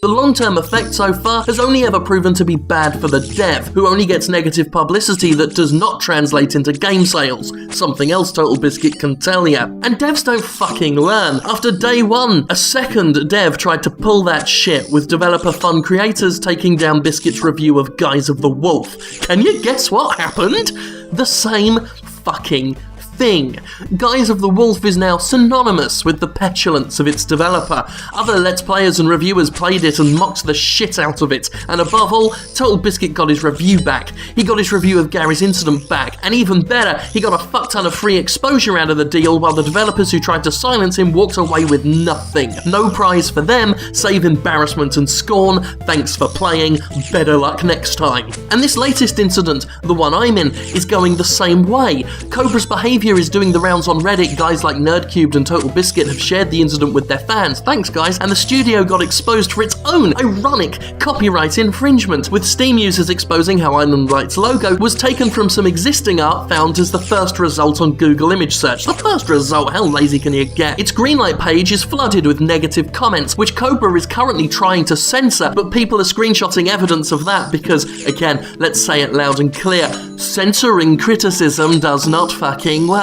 The long-term effect so far has only ever proven to be bad for the dev, who only gets negative publicity that does not translate into game sales, something else Total Biscuit can tell ya. And devs don't fucking learn. After day one, a second dev tried to pull that shit with developer Fun Creators taking down Biscuit's review of Guise of the Wolf. Can you guess what happened? The same fucking thing. Guise of the Wolf is now synonymous with the petulance of its developer. Other Let's Players and reviewers played it and mocked the shit out of it, and above all, Total Biscuit got his review back. He got his review of Gary's incident back, and even better, he got a fuck ton of free exposure out of the deal while the developers who tried to silence him walked away with nothing. No prize for them, save embarrassment and scorn. Thanks for playing, better luck next time. And this latest incident, the one I'm in, is going the same way. Cobra's behaviour is doing the rounds on Reddit. Guys like Nerdcubed and Total Biscuit have shared the incident with their fans. Thanks guys. And the studio got exposed for its own ironic copyright infringement, with Steam users exposing how Island Light's logo was taken from some existing art found as the first result on Google image search. The first result? How lazy can you get? Its Greenlight page is flooded with negative comments, which Cobra is currently trying to censor, but people are screenshotting evidence of that because, again, let's say it loud and clear, censoring criticism does not fucking work.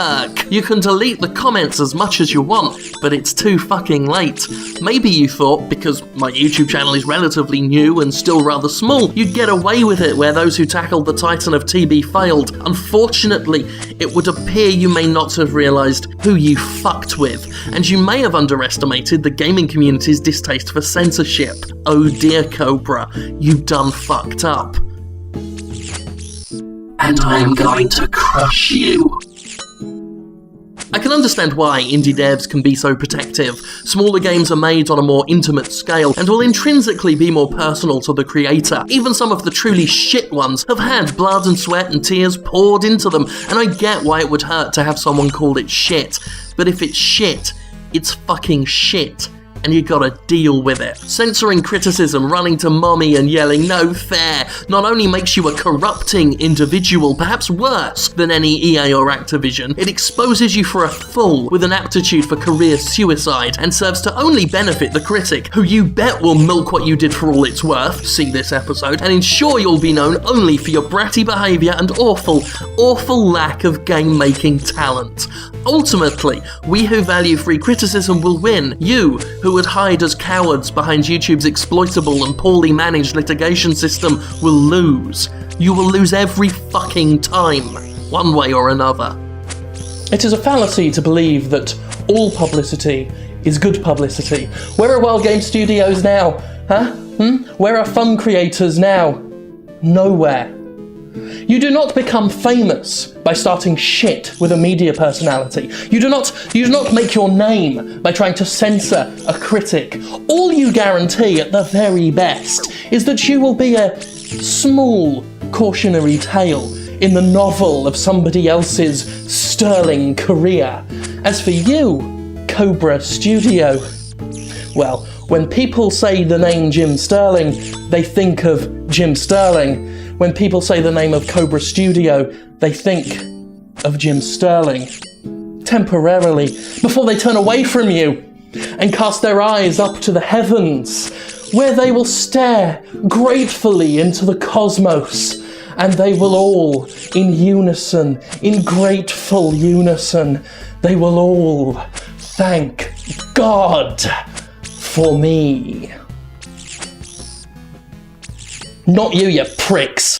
You can delete the comments as much as you want, but it's too fucking late. Maybe you thought, because my YouTube channel is relatively new and still rather small, you'd get away with it where those who tackled the Titan of TB failed. Unfortunately, it would appear you may not have realised who you fucked with, and you may have underestimated the gaming community's distaste for censorship. Oh dear, Cobra, you done fucked up. And I'm going to crush you. I can understand why indie devs can be so protective. Smaller games are made on a more intimate scale and will intrinsically be more personal to the creator. Even some of the truly shit ones have had blood and sweat and tears poured into them, and I get why it would hurt to have someone call it shit. But if it's shit, it's fucking shit. And you gotta deal with it. Censoring criticism, running to mommy and yelling no fair, not only makes you a corrupting individual, perhaps worse than any EA or Activision, it exposes you for a fool with an aptitude for career suicide, and serves to only benefit the critic, who you bet will milk what you did for all it's worth, see this episode, and ensure you'll be known only for your bratty behaviour and awful, awful lack of game-making talent. Ultimately, we who value free criticism will win. You, who would hide as cowards behind YouTube's exploitable and poorly managed litigation system, will lose. You will lose every fucking time, one way or another. It is a fallacy to believe that all publicity is good publicity. Where are Wild Game Studios now? Huh? Where are Fun Creators now? Nowhere. You do not become famous by starting shit with a media personality. You do not make your name by trying to censor a critic. All you guarantee at the very best is that you will be a small cautionary tale in the novel of somebody else's sterling career. As for you, Cobra Studio, well, when people say the name Jim Sterling, they think of Jim Sterling. When people say the name of Cobra Studio, they think of Jim Sterling. Temporarily, before they turn away from you and cast their eyes up to the heavens, where they will stare gratefully into the cosmos, and they will all, in unison, in grateful unison, they will all thank God for me. Not you, you pricks.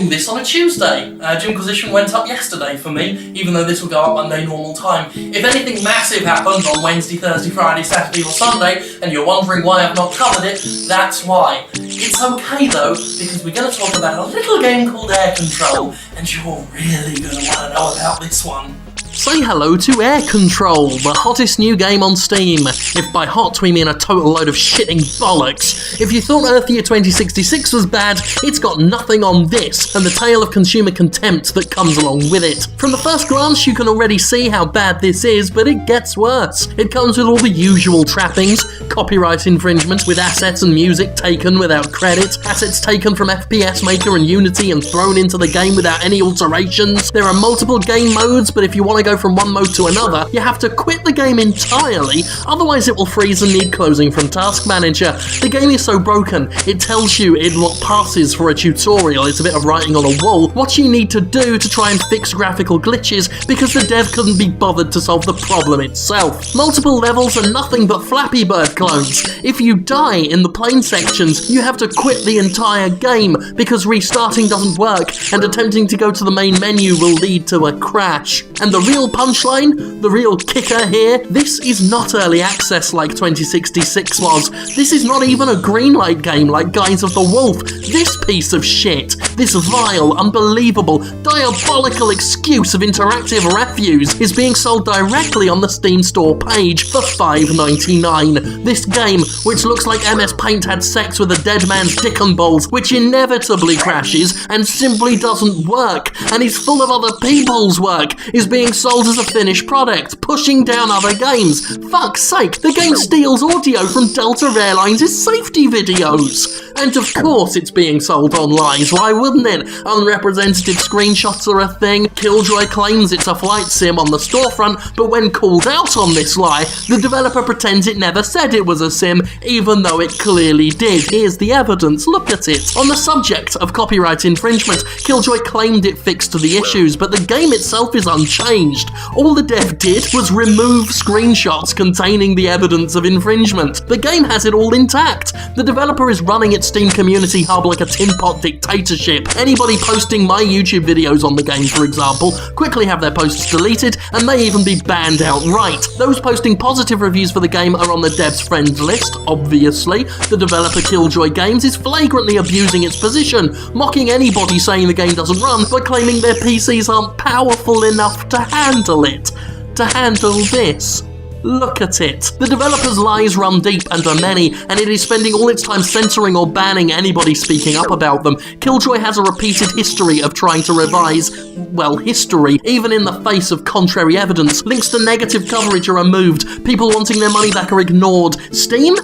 This on a Tuesday. Jimquisition went up yesterday for me, even though this will go up Monday normal time. If anything massive happened on Wednesday, Thursday, Friday, Saturday or Sunday, and you're wondering why I've not covered it, that's why. It's okay though, because we're going to talk about a little game called Air Control, and you're really going to want to know about this one. Say hello to Air Control, the hottest new game on Steam. If by hot we mean a total load of shitting bollocks. If you thought Earth Year 2066 was bad, it's got nothing on this, and the tale of consumer contempt that comes along with it. From the first glance you can already see how bad this is, but it gets worse. It comes with all the usual trappings: copyright infringement with assets and music taken without credit, assets taken from FPS Maker and Unity and thrown into the game without any alterations. There are multiple game modes, but if you want to go from one mode to another, you have to quit the game entirely, otherwise it will freeze and need closing from Task Manager. The game is so broken, it tells you in what passes for a tutorial. It's a bit of writing on a wall what you need to do to try and fix graphical glitches, because the dev couldn't be bothered to solve the problem itself. Multiple levels are nothing but Flappy Bird clones. If you die in the plane sections, you have to quit the entire game because restarting doesn't work, and attempting to go to the main menu will lead to a crash. And the real punchline, the real kicker here, this is not early access like 2066 was. This is not even a greenlight game like Guise of the Wolf. This piece of shit, this vile, unbelievable, diabolical excuse of interactive refuse is being sold directly on the Steam store page for $5.99. This game, which looks like MS Paint had sex with a dead man's dick and balls, which inevitably crashes and simply doesn't work, and is full of other people's work, is being sold as a finished product, pushing down other games. Fuck's sake, the game steals audio from Delta Airlines' safety videos. And of course it's being sold online, why wouldn't it? Unrepresentative screenshots are a thing. Killjoy claims it's a flight sim on the storefront, but when called out on this lie, the developer pretends it never said it was a sim, even though it clearly did. Here's the evidence, look at it. On the subject of copyright infringement, Killjoy claimed it fixed the issues, but the game itself is unchanged. All the dev did was remove screenshots containing the evidence of infringement. The game has it all intact. The developer is running its Steam community hub like a tin pot dictatorship. Anybody posting my YouTube videos on the game, for example, quickly have their posts deleted and may even be banned outright. Those posting positive reviews for the game are on the dev's friends list, obviously. The developer Killjoy Games is flagrantly abusing its position, mocking anybody saying the game doesn't run by claiming their PCs aren't powerful enough to handle it. To handle this. Look at it. The developer's lies run deep and are many, and it is spending all its time censoring or banning anybody speaking up about them. Killjoy has a repeated history of trying to revise, well, history, even in the face of contrary evidence. Links to negative coverage are removed. People wanting their money back are ignored. Steam?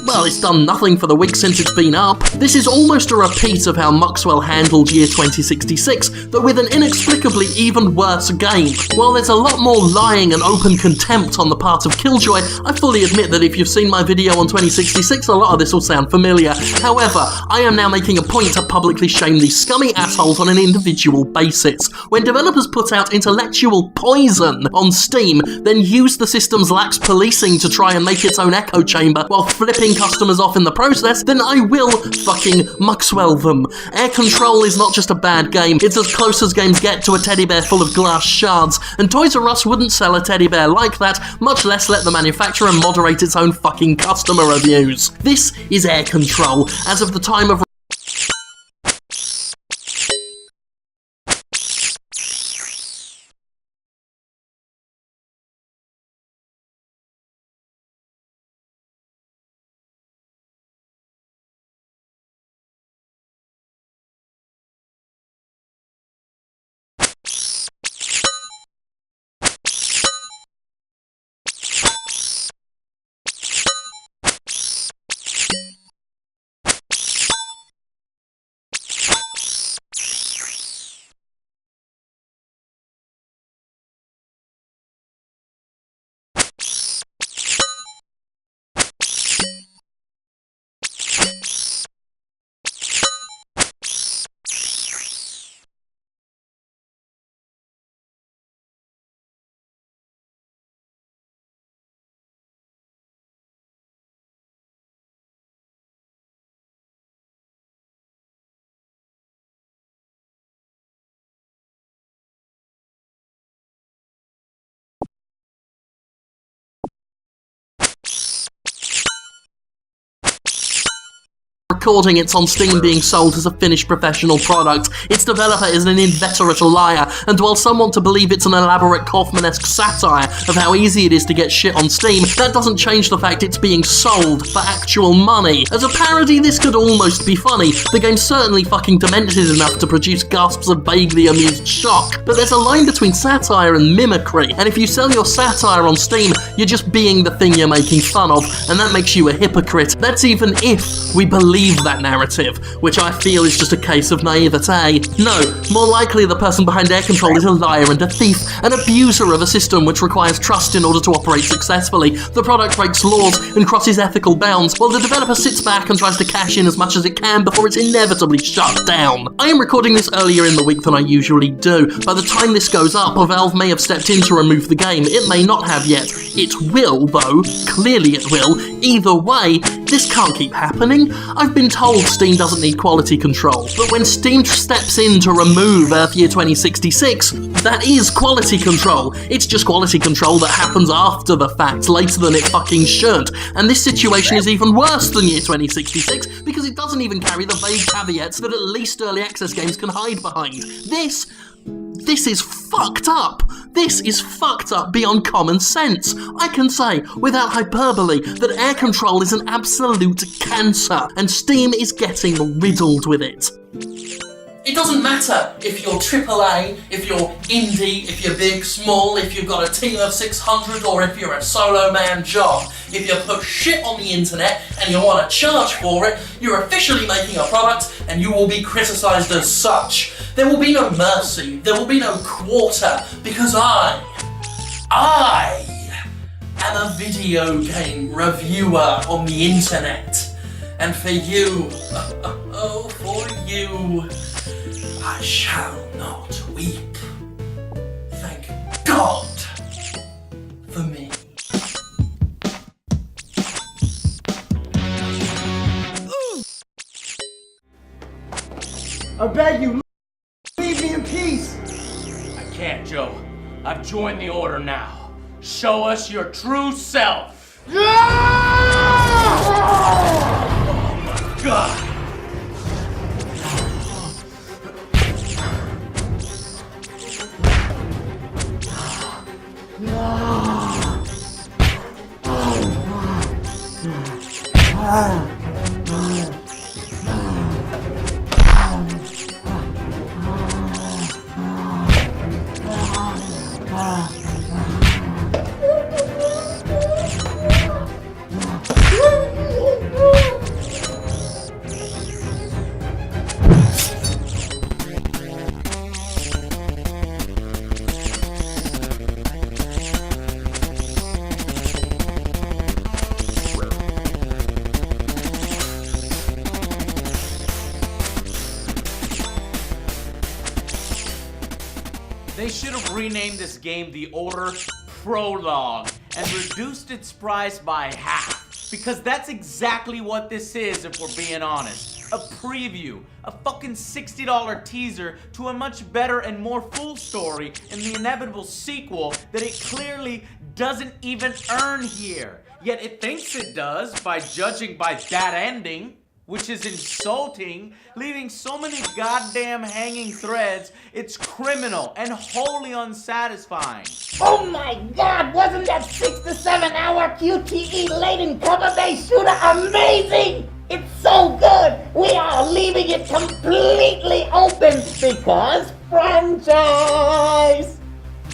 Well, it's done nothing for the week since it's been up. This is almost a repeat of how Muxwell handled Year 2066, but with an inexplicably even worse game. While there's a lot more lying and open contempt on the part of Killjoy, I fully admit that if you've seen my video on 2066, a lot of this will sound familiar. However, I am now making a point to publicly shame these scummy assholes on an individual basis. When developers put out intellectual poison on Steam, then use the system's lax policing to try and make its own echo chamber while flipping customers off in the process, then I will fucking Muxwell them. Air Control is not just a bad game, it's as close as games get to a teddy bear full of glass shards, and Toys R Us wouldn't sell a teddy bear like that, much less let the manufacturer moderate its own fucking customer reviews. This is Air Control, as of the time of recording it's on Steam being sold as a finished professional product. Its developer is an inveterate liar, and while some want to believe it's an elaborate Kaufman-esque satire of how easy it is to get shit on Steam, that doesn't change the fact it's being sold for actual money. As a parody, this could almost be funny. The game's certainly fucking demented enough to produce gasps of vaguely amused shock, but there's a line between satire and mimicry, and if you sell your satire on Steam, you're just being the thing you're making fun of, and that makes you a hypocrite. That's even if we believe that narrative, which I feel is just a case of naivete. No, more likely the person behind Air Control is a liar and a thief, an abuser of a system which requires trust in order to operate successfully. The product breaks laws and crosses ethical bounds, while the developer sits back and tries to cash in as much as it can before it's inevitably shut down. I am recording this earlier in the week than I usually do. By the time this goes up, Valve may have stepped in to remove the game. It may not have yet. It will, though. Clearly it will. Either way, this can't keep happening. I've been told Steam doesn't need quality control, but when Steam steps in to remove Earth Year 2066, that is quality control. It's just quality control that happens after the fact, later than it fucking should. And this situation is even worse than Year 2066 because it doesn't even carry the vague caveats that at least early access games can hide behind. This is fucked up. This is fucked up beyond common sense. I can say, without hyperbole, that Air Control is an absolute cancer, and Steam is getting riddled with it. It doesn't matter if you're AAA, if you're indie, if you're big, small, if you've got a team of 600, or if you're a solo man job. If you put shit on the internet and you want to charge for it, you're officially making a product and you will be criticised as such. There will be no mercy, there will be no quarter, because I am a video game reviewer on the internet. And for you, oh, for you, I shall not weep. Thank God for me. I beg you, leave me in peace. I can't, Joe. I've joined the order now. Show us your true self. Oh my God. They should have renamed this game The Order Prologue and reduced its price by half. Because that's exactly what this is, if we're being honest. A preview, a fucking $60 teaser to a much better and more full story in the inevitable sequel that it clearly doesn't even earn here. Yet it thinks it does by judging by that ending, which is insulting, leaving so many goddamn hanging threads. It's criminal and wholly unsatisfying. Oh my God, wasn't that 6 to 7 hour QTE laden cover-based shooter amazing? It's so good, we are leaving it completely open because franchise.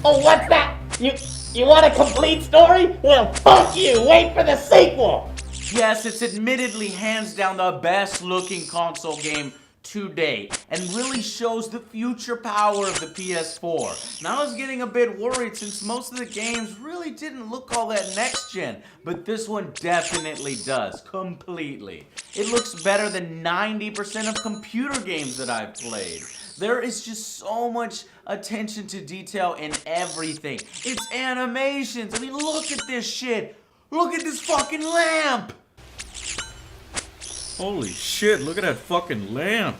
Oh, what's that? You want a complete story? Well, fuck you, wait for the sequel. Yes, it's admittedly hands down the best looking console game to date, and really shows the future power of the PS4. Now I was getting a bit worried since most of the games really didn't look all that next gen, but this one definitely does, completely. It looks better than 90% of computer games that I've played. There is just so much attention to detail in everything. It's animations, I mean look at this shit. Look at this fucking lamp! Holy shit, look at that fucking lamp.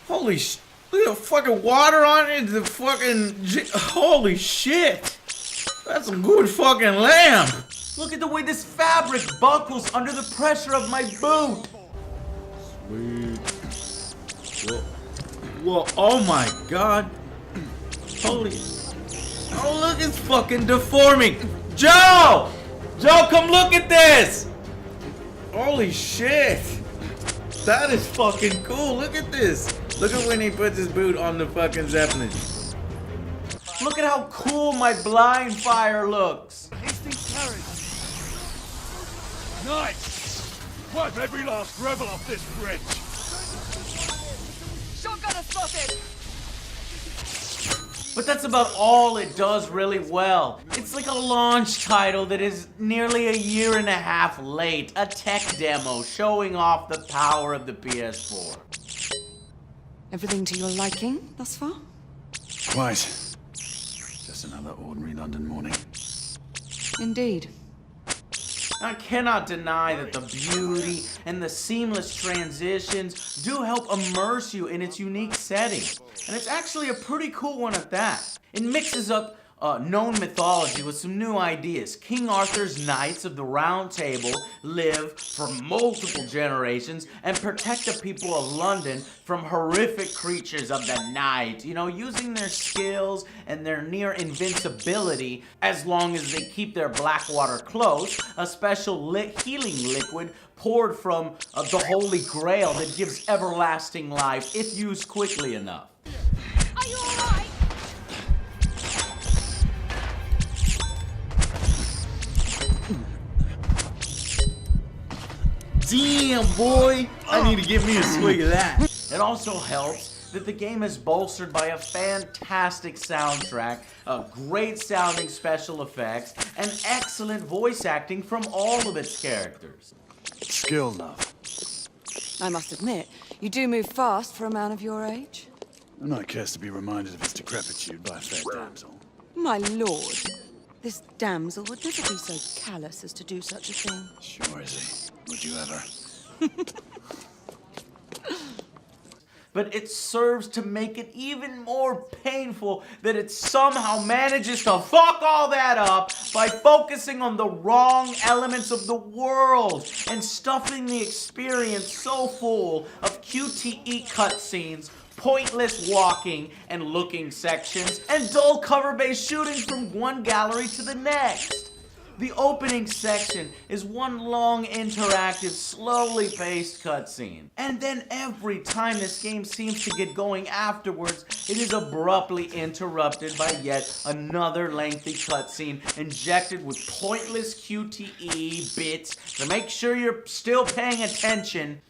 Holy sh... Look at the fucking water on it, the fucking... Holy shit! That's a good fucking lamp! Look at the way this fabric buckles under the pressure of my boot! Whoa, oh my god. Holy. Oh, look, it's fucking deforming. Joe! Joe, come look at this! Holy shit. That is fucking cool. Look at this. Look at when he puts his boot on the fucking Zeppelin. Look at how cool my blind fire looks. Nice! Wipe every last rebel off this bridge! Shotgunner spotted! But that's about all it does really well. It's like a launch title that is nearly a year and a half late. A tech demo showing off the power of the PS4. Everything to your liking thus far? Quite. Just another ordinary London morning. Indeed. I cannot deny that the beauty and the seamless transitions do help immerse you in its unique setting. And it's actually a pretty cool one at that. It mixes up known mythology with some new ideas. King Arthur's Knights of the Round Table live for multiple generations and protect the people of London from horrific creatures of the night, you know, using their skills and their near invincibility as long as they keep their Blackwater close, a special healing liquid poured from the Holy Grail that gives everlasting life if used quickly enough. Are you alright? Damn, boy! I need to get me a swig of that. It also helps that the game is bolstered by a fantastic soundtrack, great sounding special effects, and excellent voice acting from all of its characters. Skill, love. I must admit, you do move fast for a man of your age. And I cares to be reminded of his decrepitude by a fair damsel. My lord, this damsel would never be so callous as to do such a thing. Sure is he. Would you ever? But it serves to make it even more painful that it somehow manages to fuck all that up by focusing on the wrong elements of the world and stuffing the experience so full of QTE cutscenes, pointless walking and looking sections, and dull cover-based shooting from one gallery to the next. The opening section is one long, interactive, slowly paced cutscene. And then every time this game seems to get going afterwards, it is abruptly interrupted by yet another lengthy cutscene injected with pointless QTE bits to make sure you're still paying attention.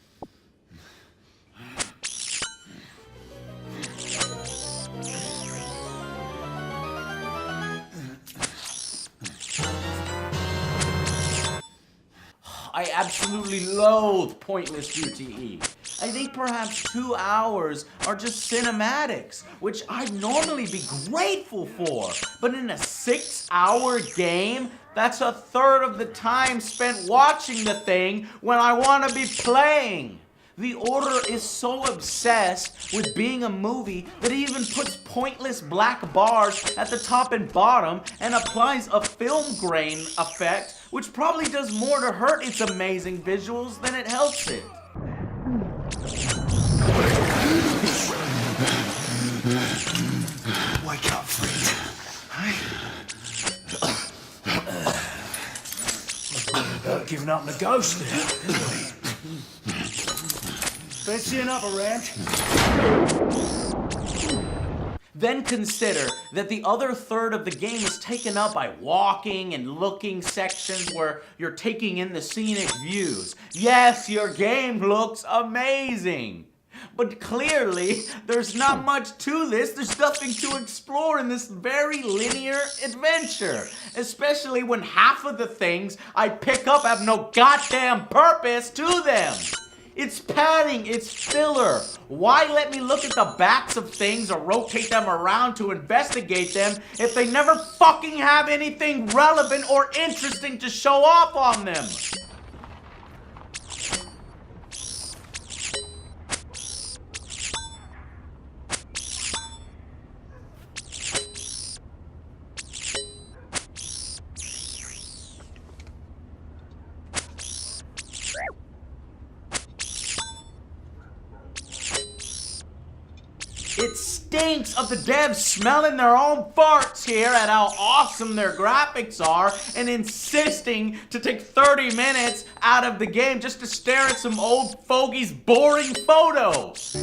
I absolutely loathe pointless QTE. I think perhaps 2 hours are just cinematics, which I'd normally be grateful for. But in a 6-hour game, that's a third of the time spent watching the thing when I want to be playing. The Order is so obsessed with being a movie that it even puts pointless black bars at the top and bottom and applies a film grain effect, which probably does more to hurt its amazing visuals than it helps it. Wake up, friend. About giving up on the ghost there, didn't we? Fancying up a rant? Then consider that the other third of the game is taken up by walking and looking sections where you're taking in the scenic views. Yes, your game looks amazing. But clearly, there's not much to this. There's nothing to explore in this very linear adventure. Especially when half of the things I pick up have no goddamn purpose to them. It's padding, it's filler. Why let me look at the backs of things or rotate them around to investigate them if they never fucking have anything relevant or interesting to show off on them? It stinks of the devs smelling their own farts here at how awesome their graphics are and insisting to take 30 minutes out of the game just to stare at some old fogey's boring photos.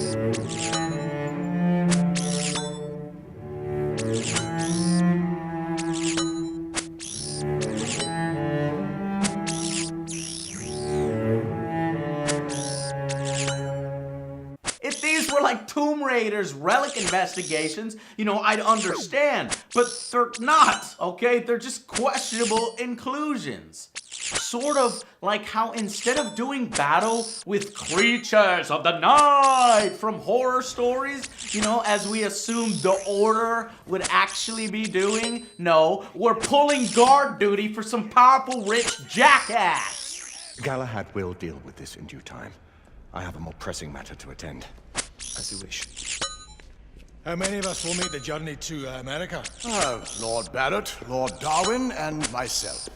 If these were like Tomb Raider's relic investigations, you know, I'd understand. But they're not, okay? They're just questionable inclusions. Sort of like how instead of doing battle with creatures of the night from horror stories, you know, as we assumed the Order would actually be doing, no, we're pulling guard duty for some powerful rich jackass. Galahad will deal with this in due time. I have a more pressing matter to attend. As you wish. How many of us will make the journey to America? Lord Barrett, Lord Darwin, and myself.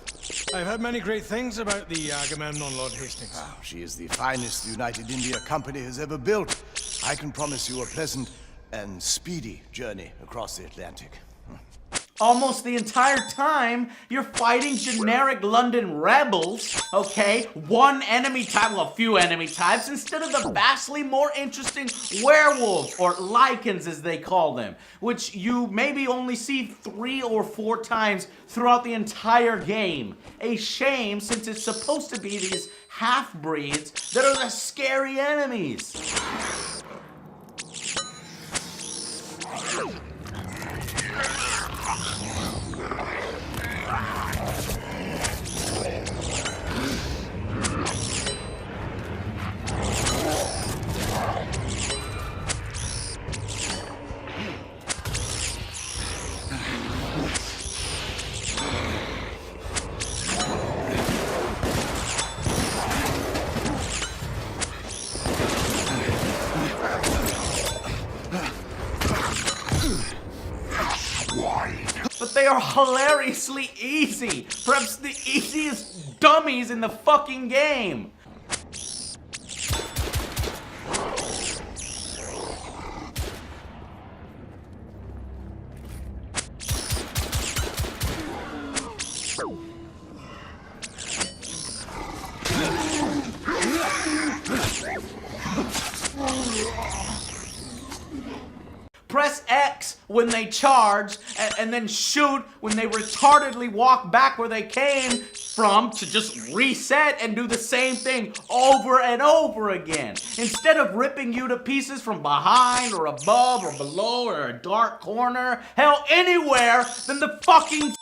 I've heard many great things about the Agamemnon, Lord Hastings. Oh, she is the finest the United India Company has ever built. I can promise you a pleasant and speedy journey across the Atlantic. Almost the entire time, you're fighting generic London rebels, okay? One enemy type, well, a few enemy types, instead of the vastly more interesting werewolves, or lycans as they call them, which you maybe only see 3 or 4 times throughout the entire game. A shame, since it's supposed to be these half-breeds that are the scary enemies. But they are hilariously easy. Perhaps the easiest dummies in the fucking game. Press X when they charge, and then shoot when they retardedly walk back where they came from to just reset and do the same thing over and over again. Instead of ripping you to pieces from behind or above or below or a dark corner, hell, anywhere than the fucking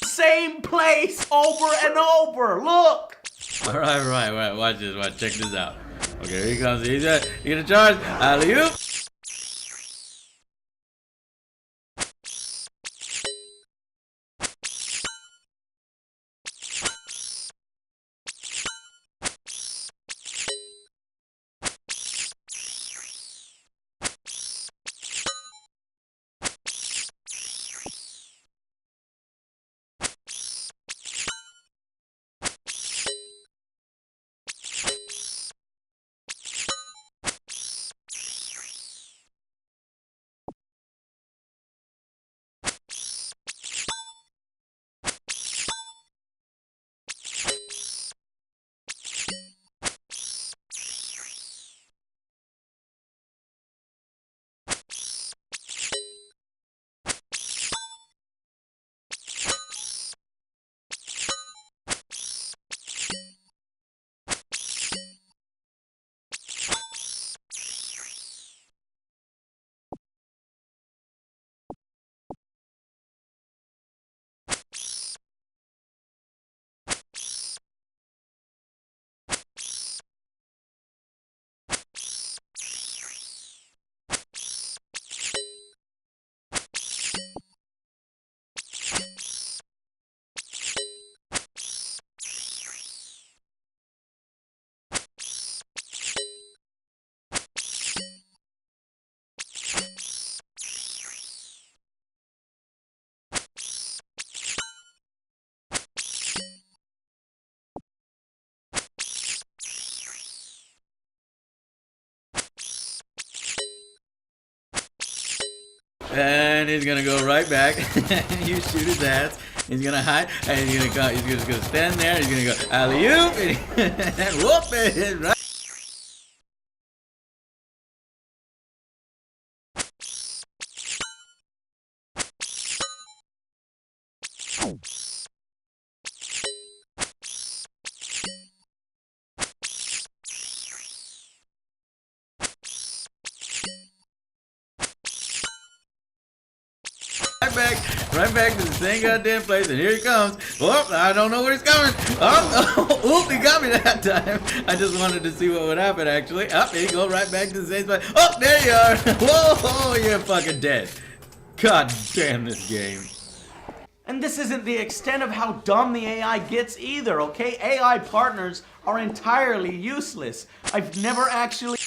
Same place over and over. Look. All right. Watch this. Check this out. Okay, here he comes. He's gonna charge. Alley-oop. and he's gonna go right back. And you shoot his ass. He's gonna hide, and he's gonna go. He's just gonna stand there. He's gonna go alley-oop, and whoop it right. Right back to the same goddamn place, and here he comes. Oh, I don't know where he's coming. Oh, he got me that time. I just wanted to see what would happen, actually. There you go, right back to the same spot. Oh, there you are. Whoa, you're fucking dead. God damn this game. And this isn't the extent of how dumb the AI gets either, okay? AI partners are entirely useless. I've never actually...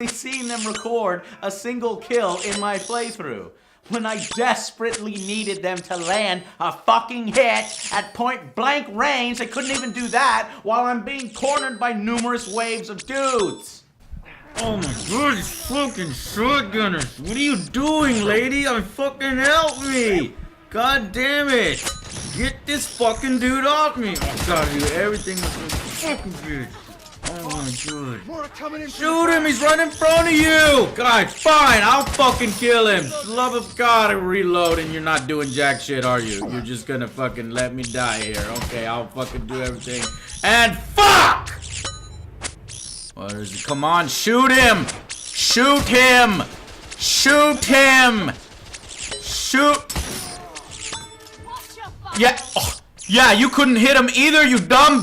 seen them record a single kill in my playthrough. when I desperately needed them to land a fucking hit at point blank range. They couldn't even do that while I'm being cornered by numerous waves of dudes. Oh my god, these fucking shotgunners. What are you doing, lady? I mean, fucking help me. God damn it. Get this fucking dude off me. I gotta do everything with this fucking bitch. Oh my god. Shoot him, he's right in front of you. God, fine, I'll fucking kill him. For the love of God, I'm reloading. You're not doing jack shit, are you? You're just gonna fucking let me die here. Okay, I'll fucking do everything. And fuck! What is it? Come on, shoot him! Shoot him! Shoot him! Shoot! Yeah, oh, yeah, you couldn't hit him either, you dumb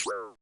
Whoa.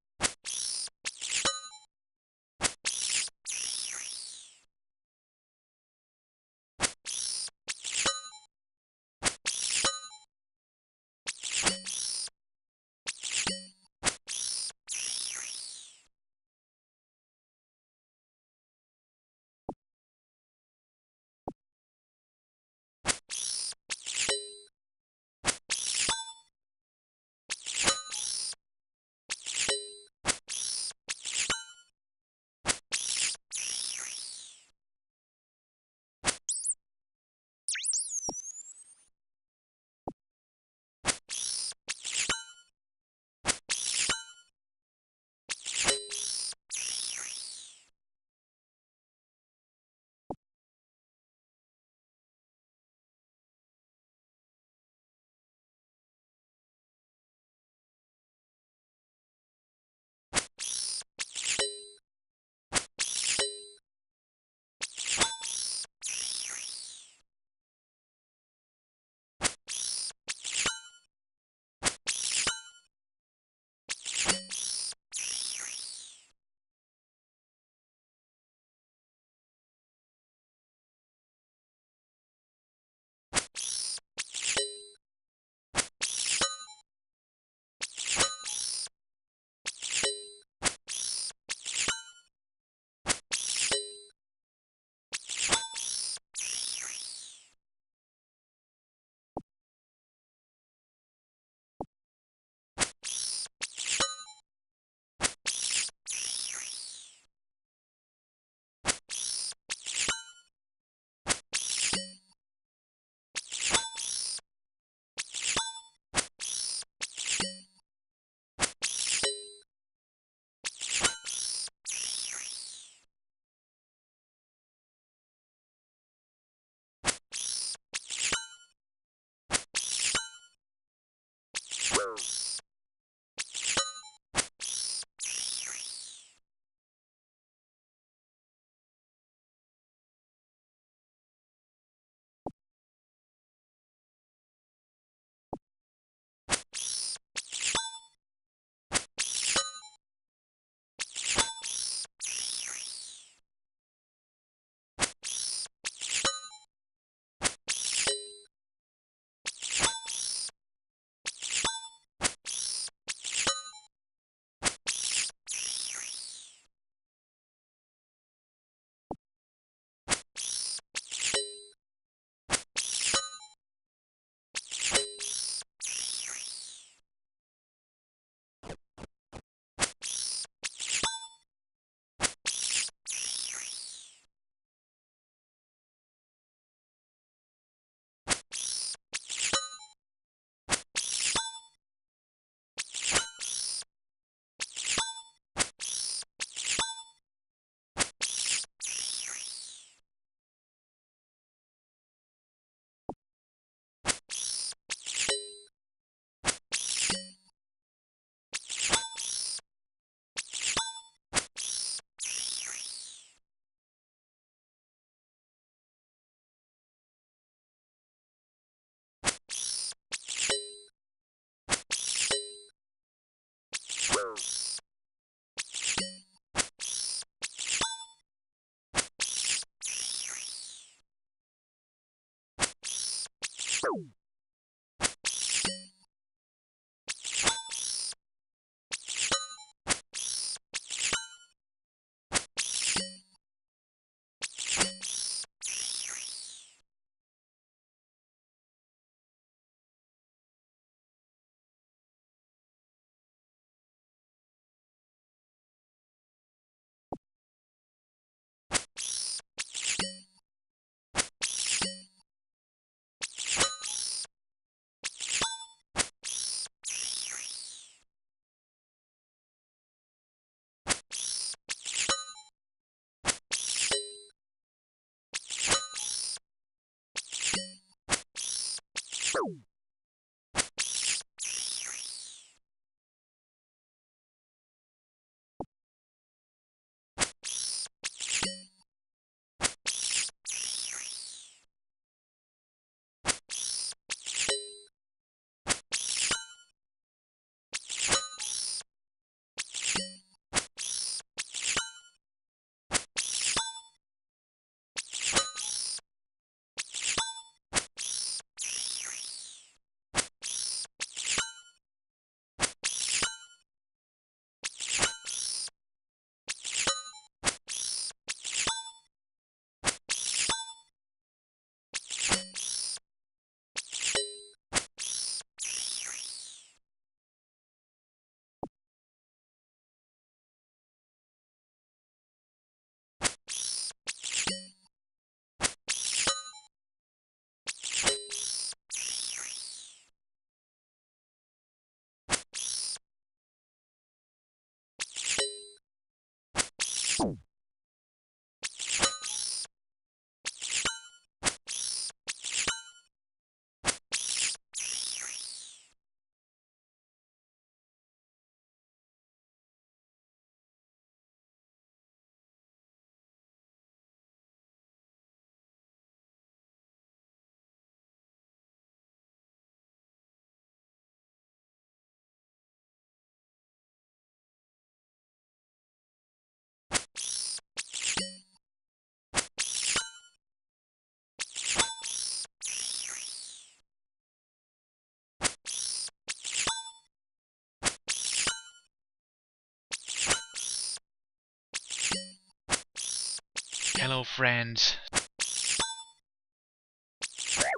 Hello friends,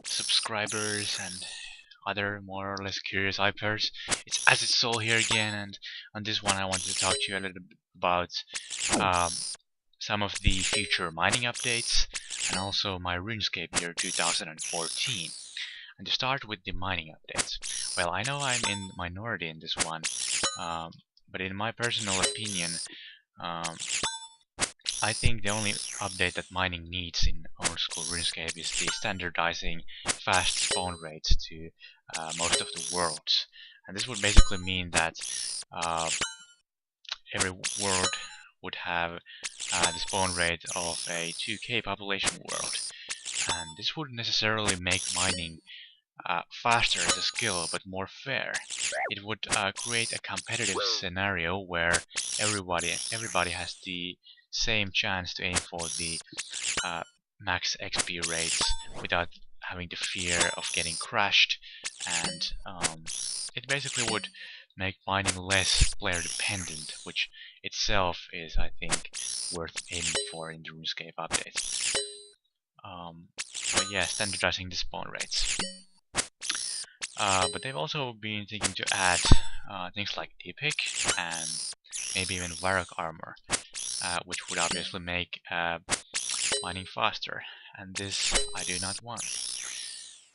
subscribers and other more or less curious hypers. It's As It's Soul here again, and on this one I wanted to talk to you a little bit about some of the future mining updates and also my RuneScape year 2014. And to start with the mining updates. Well, I know I'm in minority in this one, but in my personal opinion, I think the only update that mining needs in our old school RuneScape is the standardizing fast spawn rates to most of the worlds. And this would basically mean that every world would have the spawn rate of a 2k population world. And this wouldn't necessarily make mining faster as a skill, but more fair. It would create a competitive scenario where everybody has the same chance to aim for the max XP rates without having the fear of getting crashed, and it basically would make mining less player dependent, which itself is, I think, worth aiming for in the RuneScape update. But yeah, standardizing the spawn rates. But they've also been thinking to add things like Epic and maybe even Varrock armor, which would obviously make mining faster, and this I do not want.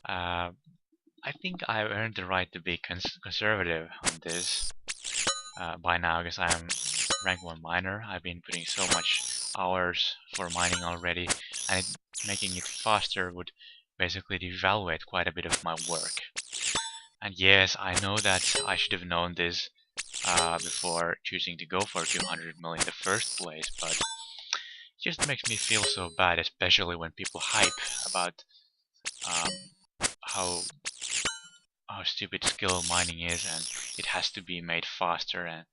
I think I've earned the right to be conservative on this by now, because I'm rank 1 miner. I've been putting so much hours for mining already, and making it faster would basically devaluate quite a bit of my work. And yes, I know that I should have known this before choosing to go for 200 million in the first place, but it just makes me feel so bad, especially when people hype about how stupid skill mining is, and it has to be made faster. And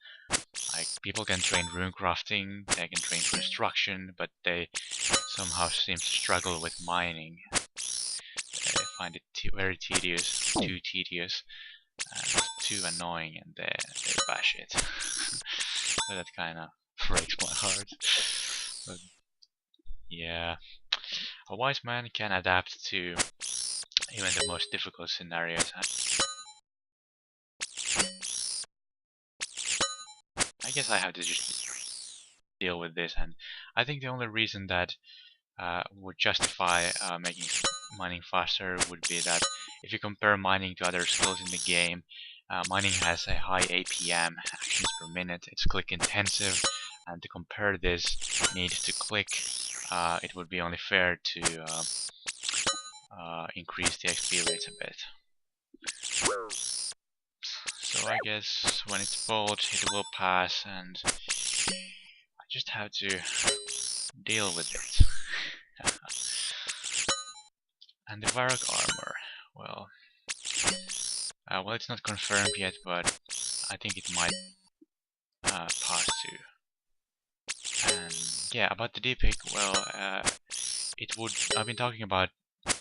like, people can train rune crafting, they can train construction, but they somehow seem to struggle with mining. I find it very tedious, too tedious, and too annoying, and they bash it. So that kind of breaks my heart. But yeah, a wise man can adapt to even the most difficult scenarios. I guess I have to just deal with this, and I think the only reason that would justify making mining faster would be that if you compare mining to other skills in the game, mining has a high APM, actions per minute, it's click intensive, and to compare this need to click, it would be only fair to increase the XP rates a bit. So I guess when it's bold, it will pass, and I just have to deal with it. And the Varrock armor, well, it's not confirmed yet, but I think it might pass too. And yeah, about the D-pick, well, it would. I've been talking about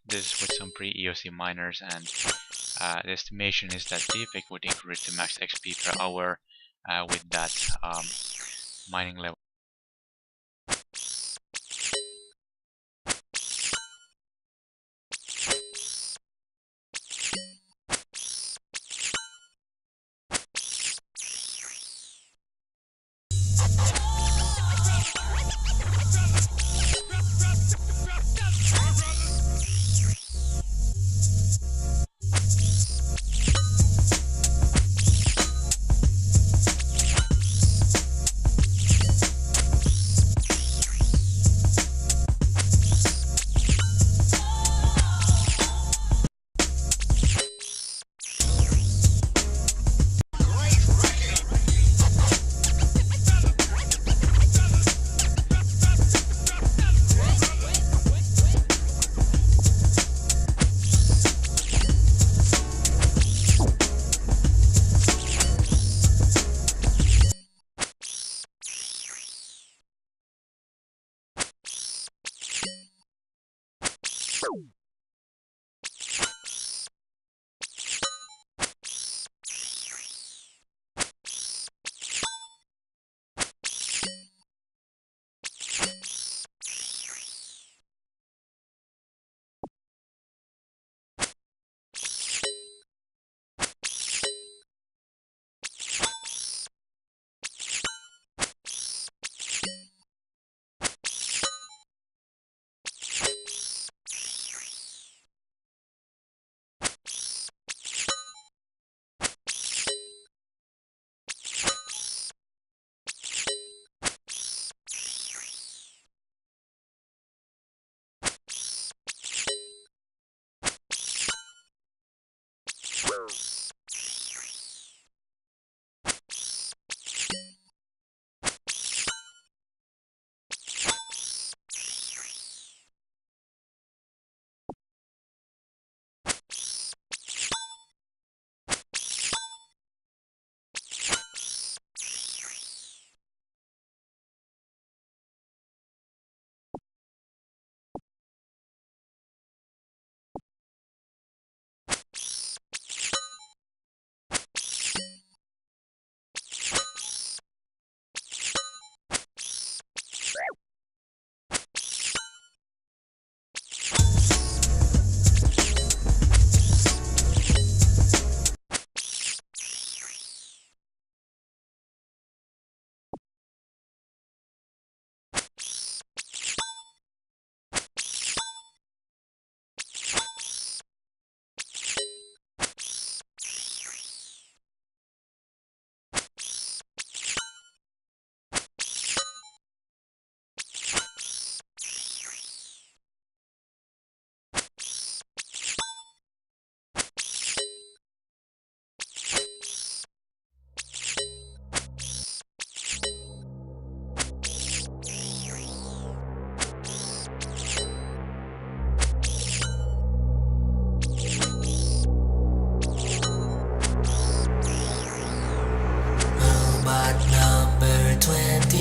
this with some pre-EOC miners, and the estimation is that D-pick would increase the max XP per hour with that mining level.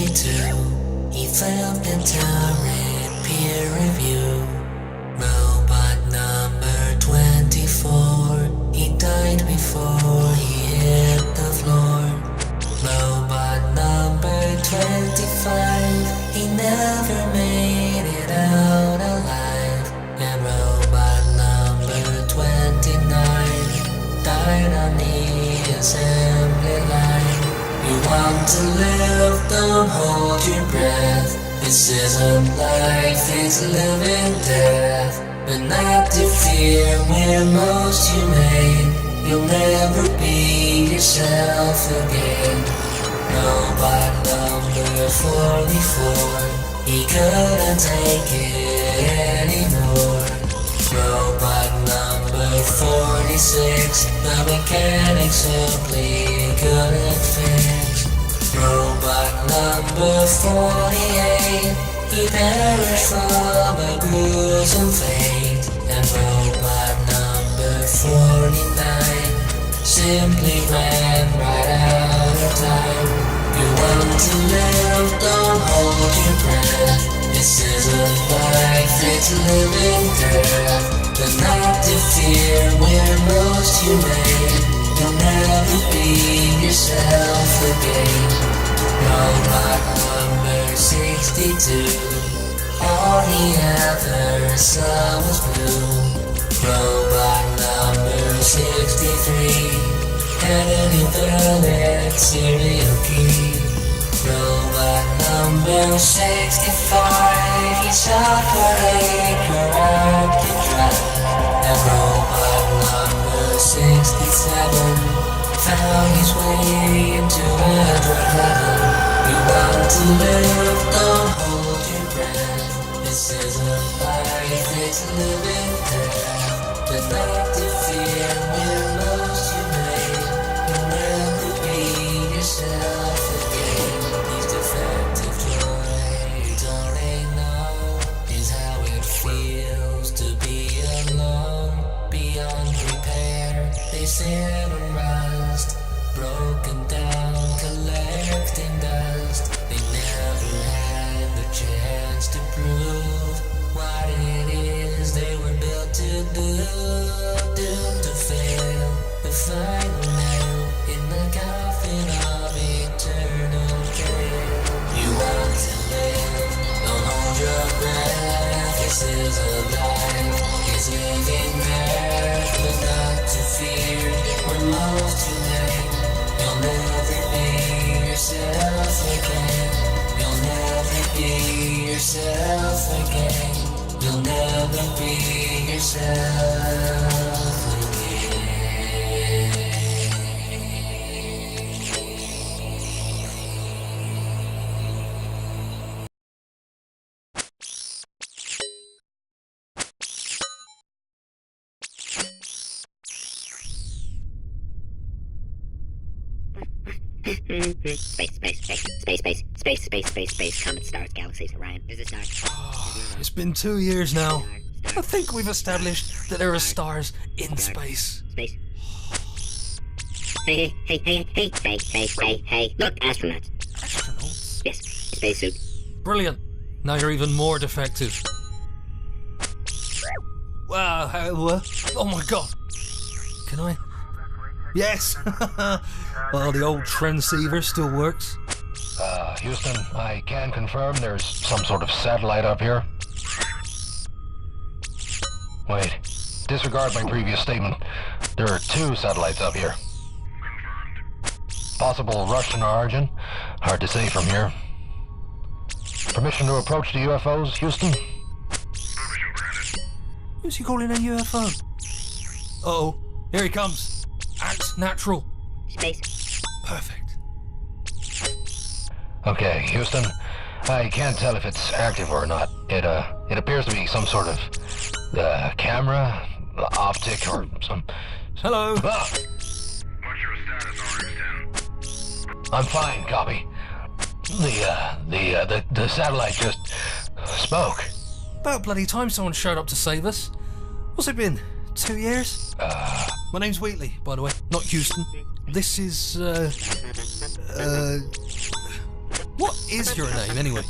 He failed into peer review. Robot number 24, he died before he hit the floor. Robot number 25, he never made it out alive. And robot number 29 died on the assembly line. You want to live, don't hold your breath. This isn't life, it's living death. But not to fear, we're most humane. You'll never be yourself again. Robot number 44, he couldn't take it anymore. Robot number 46, the mechanic simply couldn't fix. Robot number 48, he perished from a gruesome fate. And robot number 49 simply ran right out of time. You want to live, don't hold your breath. This isn't life, it's living death. But not to fear, we're most humane. You'll never be yourself again. Robot number 62, all he ever saw was blue. Robot number 63 had an invalid serial key. Robot number 65, he shot for a corrupted drug. And robot number 67 found his way into a drug heaven. You want to live, don't hold your breath. This isn't life, it's living death. But not to fear, we're most humane. You'll never be yourself again. These defective droids, all they know is how it feels to be alone. Beyond repair, they sit and rust, broken down, collecting dust. They never had the chance to prove what it is they were built to do. Doomed to fail, the final nail in the coffin of eternal care. You want to live, don't hold your breath. This is a life, it's living there. But not to fear, we're most humane. You'll never be yourself again. You'll never be yourself again. You'll never be yourself again. Space, comet stars, galaxies, Orion. There's a star. It's been 2 years now. I think we've established that there are stars in space. Space. Hey. Look, astronauts. Astronauts? Yes, spacesuit. Brilliant. Now you're even more defective. Wow, oh my god. Can I? Yes! Well, the old transceiver still works. Houston, I can confirm there's some sort of satellite up here. Wait, disregard my previous statement. There are 2 satellites up here. Possible Russian origin? Hard to say from here. Permission to approach the UFOs, Houston? Who's he calling a UFO? Uh-oh, here he comes. Act natural. Space. Perfect. Okay, Houston, I can't tell if it's active or not. It appears to be some sort of camera, optic, or some... Hello. Ah! What's your status, RX-10? I'm fine, copy. The satellite just spoke. About bloody time someone showed up to save us. What's it been? 2 years? My name's Wheatley, by the way, not Houston. This is, What is your name, anyway?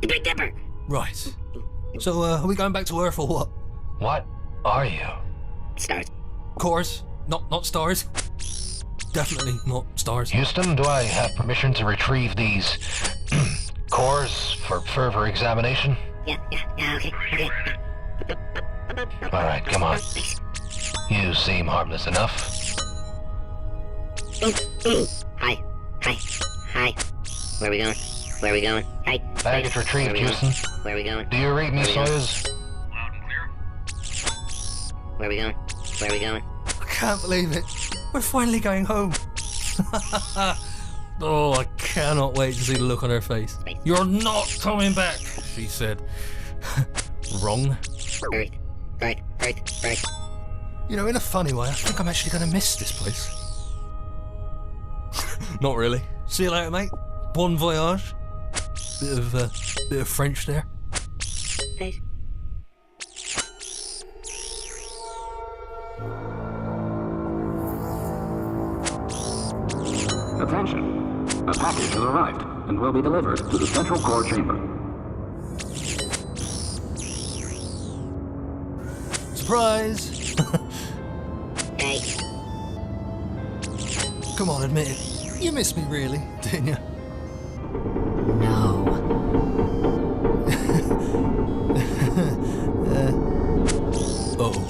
Big Dipper. Right. So, are we going back to Earth or what? What are you? Stars. Cores? Not stars? Definitely not stars. Houston, do I have permission to retrieve these cores for further examination? Yeah, okay. Alright, come on. You seem harmless enough. Hi. Where are we going? Hi. Baggage retrieved, Houston. Where are we going? Do you read me, Soyuz? Where are we going? I can't believe it. We're finally going home. Oh, I cannot wait to see the look on her face. You're not coming back, she said. Wrong. Earth. You know, in a funny way, I think I'm actually going to miss this place. Not really. See you later, mate. Bon voyage. Bit of French there. Thanks. Attention! A package has arrived and will be delivered to the central core chamber. Surprise! Hey. Come on, admit it. You missed me, really, didn't you? No. Uh-oh.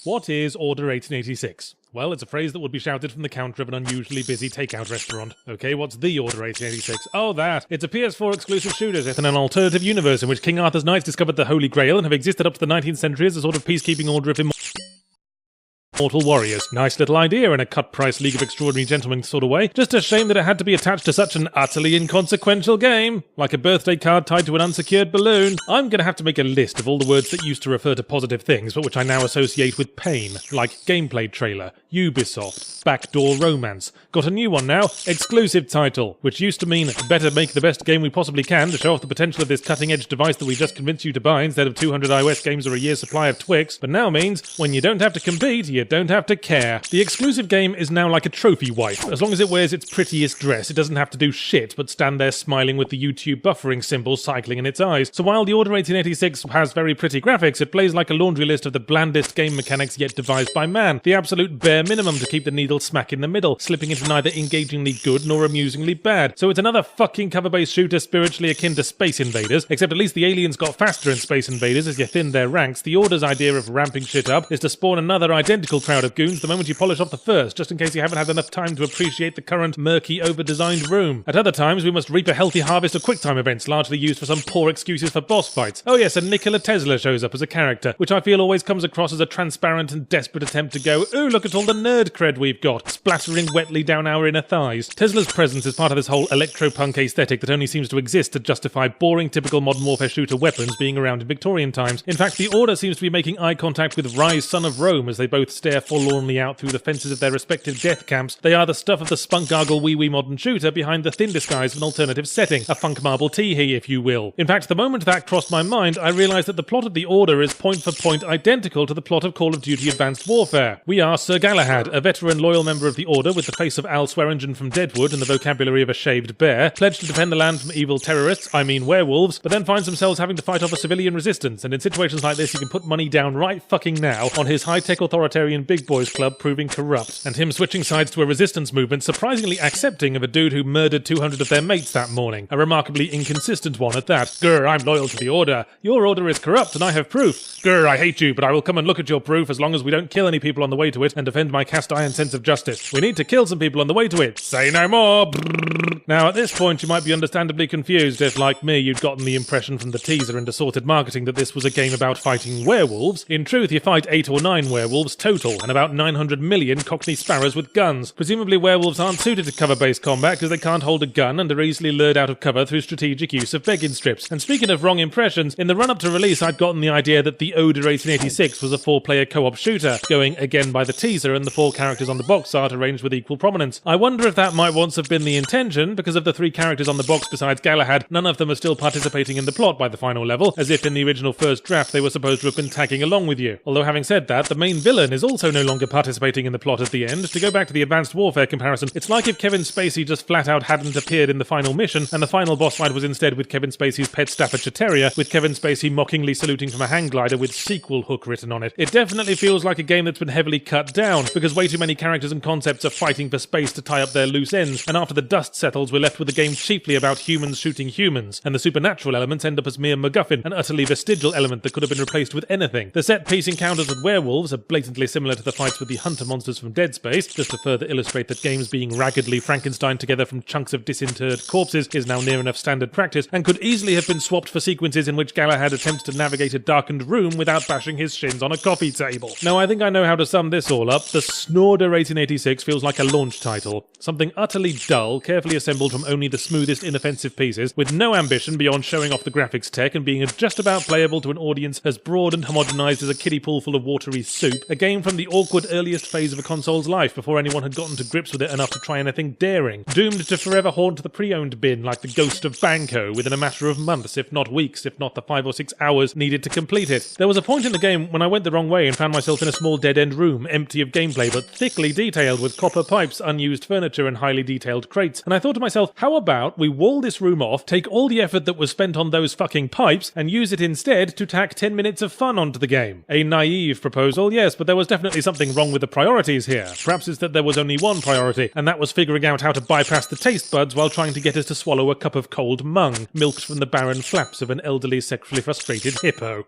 What is Order 1886? Well, it's a phrase that would be shouted from the counter of an unusually busy takeout restaurant. Okay, what's the Order 1886? Oh, that! It's a PS4 exclusive shooter set in an alternative universe in which King Arthur's knights discovered the Holy Grail and have existed up to the 19th century as a sort of peacekeeping order of Immortal Warriors. Nice little idea in a cut-price League of Extraordinary Gentlemen sort of way. Just a shame that it had to be attached to such an utterly inconsequential game. Like a birthday card tied to an unsecured balloon. I'm gonna have to make a list of all the words that used to refer to positive things, but which I now associate with pain. Like gameplay trailer, Ubisoft, backdoor romance. Got a new one now, exclusive title, which used to mean better make the best game we possibly can to show off the potential of this cutting-edge device that we just convinced you to buy instead of 200 iOS games or a year's supply of Twix, but now means when you don't have to compete, you don't have to care. The exclusive game is now like a trophy wife. As long as it wears its prettiest dress, it doesn't have to do shit but stand there smiling with the YouTube buffering symbol cycling in its eyes. So while the Order 1886 has very pretty graphics, it plays like a laundry list of the blandest game mechanics yet devised by man. The absolute bare minimum to keep the needle smack in the middle, slipping into neither engagingly good nor amusingly bad. So it's another fucking cover-based shooter spiritually akin to Space Invaders, except at least the aliens got faster in Space Invaders as you thin their ranks. The Order's idea of ramping shit up is to spawn another identical crowd of goons the moment you polish off the first, just in case you haven't had enough time to appreciate the current murky, over-designed room. At other times, we must reap a healthy harvest of QuickTime events, largely used for some poor excuses for boss fights. Oh yes, and Nikola Tesla shows up as a character, which I feel always comes across as a transparent and desperate attempt to go, ooh, look at all the nerd cred we've got, splattering wetly down our inner thighs. Tesla's presence is part of this whole electropunk aesthetic that only seems to exist to justify boring typical Modern Warfare shooter weapons being around in Victorian times. In fact, the Order seems to be making eye contact with Rise, Son of Rome, as they both stare forlornly out through the fences of their respective death camps. They are the stuff of the spunk gargle wee modern shooter behind the thin disguise of an alternative setting, a funk marble tee-hee, if you will. In fact, the moment that crossed my mind, I realised that the plot of the Order is point for point identical to the plot of Call of Duty Advanced Warfare. We are Sir Galahad, a veteran loyal member of the Order with the face of Al Swearingen from Deadwood and the vocabulary of a shaved bear, pledged to defend the land from evil terrorists, I mean werewolves, but then finds themselves having to fight off a civilian resistance, and in situations like this he can put money down right fucking now on his high-tech authoritarian big boys club proving corrupt, and him switching sides to a resistance movement surprisingly accepting of a dude who murdered 200 of their mates that morning, a remarkably inconsistent one at that. Grr, I'm loyal to the Order. Your Order is corrupt and I have proof. Grr, I hate you, but I will come and look at your proof as long as we don't kill any people on the way to it and defend my cast iron sense of justice. We need to kill some people on the way to it. Say no more. Brrr. Now at this point you might be understandably confused if, like me, you'd gotten the impression from the teaser and assorted marketing that this was a game about fighting werewolves. In truth, you fight 8 or 9 werewolves total, and about 900 million Cockney sparrows with guns. Presumably werewolves aren't suited to cover-based combat because they can't hold a gun and are easily lured out of cover through strategic use of begging strips. And speaking of wrong impressions, in the run-up to release I'd gotten the idea that the Order 1886 was a 4-player co-op shooter, going again by the teaser and the 4 characters on the box art arranged with equal prominence. I wonder if that might once have been the intention, because of the 3 characters on the box besides Galahad, none of them are still participating in the plot by the final level, as if in the original first draft they were supposed to have been tagging along with you. Although having said that, the main villain is also no longer participating in the plot at the end. To go back to the Advanced Warfare comparison, it's like if Kevin Spacey just flat out hadn't appeared in the final mission, and the final boss fight was instead with Kevin Spacey's pet Staffordshire Terrier, with Kevin Spacey mockingly saluting from a hang glider with sequel hook written on it. It definitely feels like a game that's been heavily cut down, because way too many characters and concepts are fighting for space to tie up their loose ends, and after the dust settles we're left with a game chiefly about humans shooting humans, and the supernatural elements end up as mere MacGuffin, an utterly vestigial element that could have been replaced with anything. The set-piece encounters with werewolves are blatantly similar to the fights with the hunter monsters from Dead Space, just to further illustrate that games being raggedly Frankenstein together from chunks of disinterred corpses is now near enough standard practice, and could easily have been swapped for sequences in which Galahad attempts to navigate a darkened room without bashing his shins on a coffee table. Now I think I know how to sum this all up. The Snorder 1886 feels like a launch title. Something utterly dull, carefully assembled from only the smoothest inoffensive pieces, with no ambition beyond showing off the graphics tech and being just about playable to an audience as broad and homogenized as a kiddie pool full of watery soup, a game from the awkward earliest phase of a console's life before anyone had gotten to grips with it enough to try anything daring, doomed to forever haunt the pre-owned bin like the ghost of Banco within a matter of months, if not weeks, if not the 5 or 6 hours needed to complete it. There was a point in the game when I went the wrong way and found myself in a small dead-end room, empty of gameplay but thickly detailed with copper pipes, unused furniture and highly detailed crates, and I thought to myself, how about we wall this room off, take all the effort that was spent on those fucking pipes and use it instead to tack 10 minutes of fun onto the game. A naive proposal, yes, but there was definitely something wrong with the priorities here. Perhaps it's that there was only one priority, and that was figuring out how to bypass the taste buds while trying to get us to swallow a cup of cold mung, milked from the barren flaps of an elderly sexually frustrated hippo.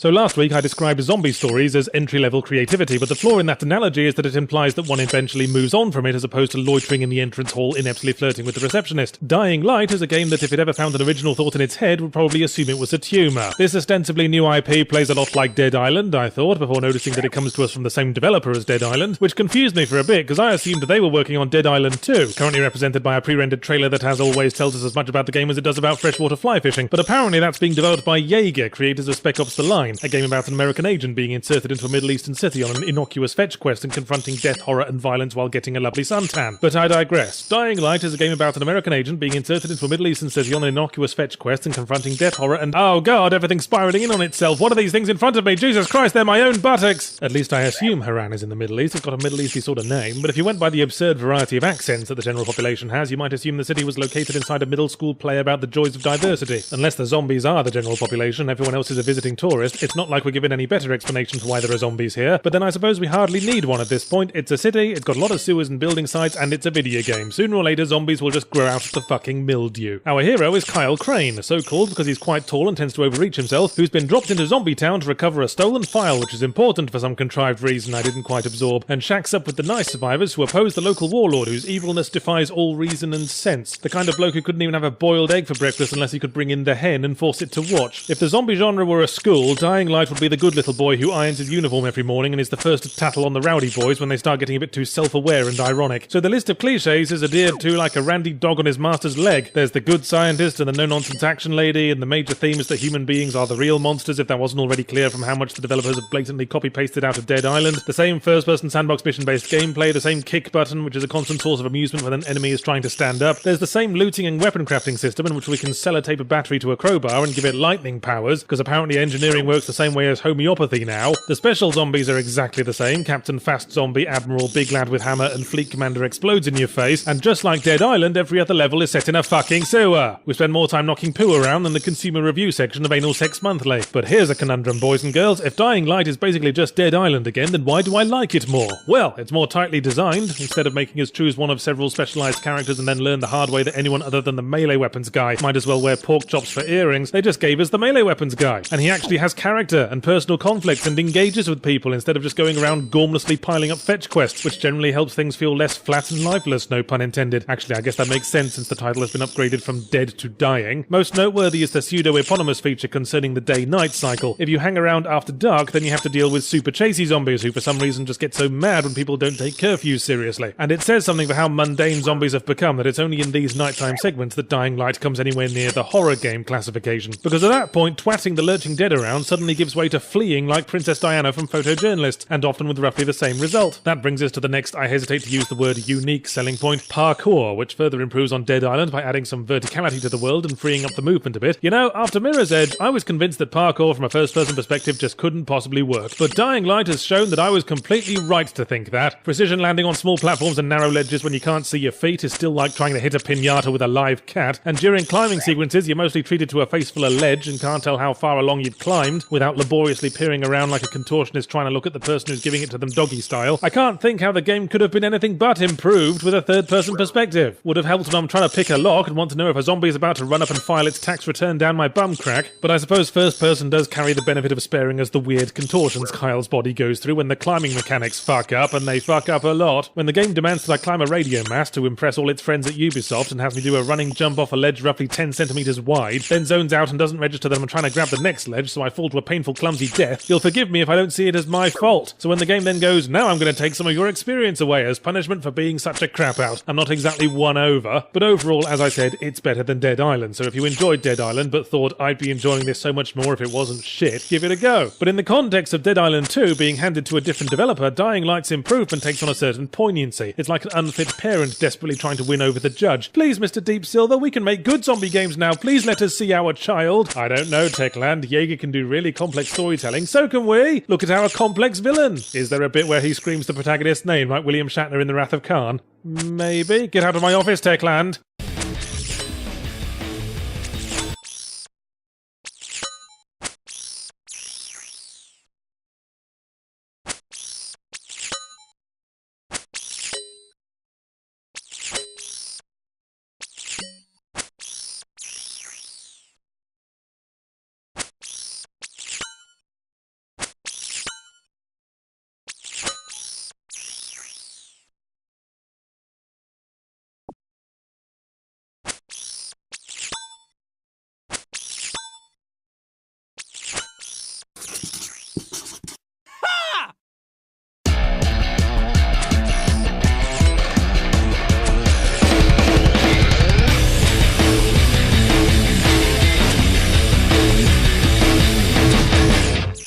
So last week I described zombie stories as entry-level creativity, but the flaw in that analogy is that it implies that one eventually moves on from it as opposed to loitering in the entrance hall ineptly flirting with the receptionist. Dying Light is a game that if it ever found an original thought in its head would probably assume it was a tumour. This ostensibly new IP plays a lot like Dead Island, I thought, before noticing that it comes to us from the same developer as Dead Island, which confused me for a bit because I assumed they were working on Dead Island 2, currently represented by a pre-rendered trailer that as always tells us as much about the game as it does about freshwater fly fishing, but apparently that's being developed by Jagex, creators of Spec Ops The Line, a game about an American agent being inserted into a Middle Eastern city on an innocuous fetch quest and confronting death, horror and violence while getting a lovely suntan. But I digress. Dying Light is a game about an American agent being inserted into a Middle Eastern city on an innocuous fetch quest and confronting death, horror and oh god, everything's spiraling in on itself. What are these things in front of me? Jesus Christ, they're my own buttocks! At least I assume Haran is in the Middle East. It's got a Middle Easty sort of name, but if you went by the absurd variety of accents that the general population has, you might assume the city was located inside a middle school play about the joys of diversity. Unless the zombies are the general population, everyone else is a visiting tourist, it's not like we're given any better explanation for why there are zombies here, but then I suppose we hardly need one at this point. It's a city, it's got a lot of sewers and building sites, and it's a video game. Sooner or later, zombies will just grow out of the fucking mildew. Our hero is Kyle Crane, so called because he's quite tall and tends to overreach himself, who's been dropped into Zombie Town to recover a stolen file, which is important for some contrived reason I didn't quite absorb, and shacks up with the nice survivors who oppose the local warlord whose evilness defies all reason and sense. The kind of bloke who couldn't even have a boiled egg for breakfast unless he could bring in the hen and force it to watch. If the zombie genre were a school, Dying Light would be the good little boy who irons his uniform every morning and is the first to tattle on the rowdy boys when they start getting a bit too self-aware and ironic. So the list of cliches is adhered to like a randy dog on his master's leg. There's the good scientist and the no-nonsense action lady, and the major theme is that human beings are the real monsters, if that wasn't already clear from how much the developers have blatantly copy-pasted out of Dead Island. The same first-person sandbox mission-based gameplay, the same kick button, which is a constant source of amusement when an enemy is trying to stand up. There's the same looting and weapon crafting system in which we can sellotape a battery to a crowbar and give it lightning powers, because apparently engineering works the same way as homeopathy now. The special zombies are exactly the same. Captain Fast Zombie, Admiral Big Lad with Hammer, and Fleet Commander explodes in your face, and just like Dead Island, every other level is set in a fucking sewer. We spend more time knocking poo around than the consumer review section of Anal Sex Monthly. But here's a conundrum, boys and girls. If Dying Light is basically just Dead Island again, then why do I like it more? Well, it's more tightly designed. Instead of making us choose one of several specialized characters and then learn the hard way that anyone other than the melee weapons guy might as well wear pork chops for earrings, they just gave us the melee weapons guy. And he actually has character and personal conflicts and engages with people instead of just going around gormlessly piling up fetch quests, which generally helps things feel less flat and lifeless, no pun intended. Actually, I guess that makes sense since the title has been upgraded from dead to dying. Most noteworthy is the pseudo-eponymous feature concerning the day-night cycle. If you hang around after dark, then you have to deal with super chasey zombies who for some reason just get so mad when people don't take curfews seriously. And it says something for how mundane zombies have become that it's only in these nighttime segments that Dying Light comes anywhere near the horror game classification. Because at that point, twatting the lurching dead around suddenly gives way to fleeing like Princess Diana from Photojournalist, and often with roughly the same result. That brings us to the next, I hesitate to use the word unique selling point, parkour, which further improves on Dead Island by adding some verticality to the world and freeing up the movement a bit. You know, after Mirror's Edge, I was convinced that parkour from a first-person perspective just couldn't possibly work. But Dying Light has shown that I was completely right to think that. Precision landing on small platforms and narrow ledges when you can't see your feet is still like trying to hit a piñata with a live cat, and during climbing sequences you're mostly treated to a face full of ledge and can't tell how far along you'd climbed without laboriously peering around like a contortionist trying to look at the person who's giving it to them doggy style. I can't think how the game could have been anything but improved with a third-person perspective. Would have helped when I'm trying to pick a lock and want to know if a zombie is about to run up and file its tax return down my bum crack, but I suppose first person does carry the benefit of sparing us the weird contortions Kyle's body goes through when the climbing mechanics fuck up, and they fuck up a lot. When the game demands that I climb a radio mast to impress all its friends at Ubisoft and has me do a running jump off a ledge roughly 10 centimeters wide, then zones out and doesn't register that I'm trying to grab the next ledge so I fall to a painful clumsy death, you'll forgive me if I don't see it as my fault. So when the game then goes, now I'm going to take some of your experience away as punishment for being such a crap out, I'm not exactly won over, but overall, as I said, it's better than Dead Island, so if you enjoyed Dead Island but thought I'd be enjoying this so much more if it wasn't shit, give it a go. But in the context of Dead Island 2 being handed to a different developer, Dying Light's improvement takes on a certain poignancy. It's like an unfit parent desperately trying to win over the judge. Please, Mr. Deep Silver, we can make good zombie games now. Please let us see our child. I don't know, Techland. Jaeger can do really complex storytelling. So can we. Look at our complex villain. Is there a bit where he screams the protagonist's name like William Shatner in The Wrath of Khan? Maybe. Get out of my office, Techland.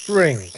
Brink.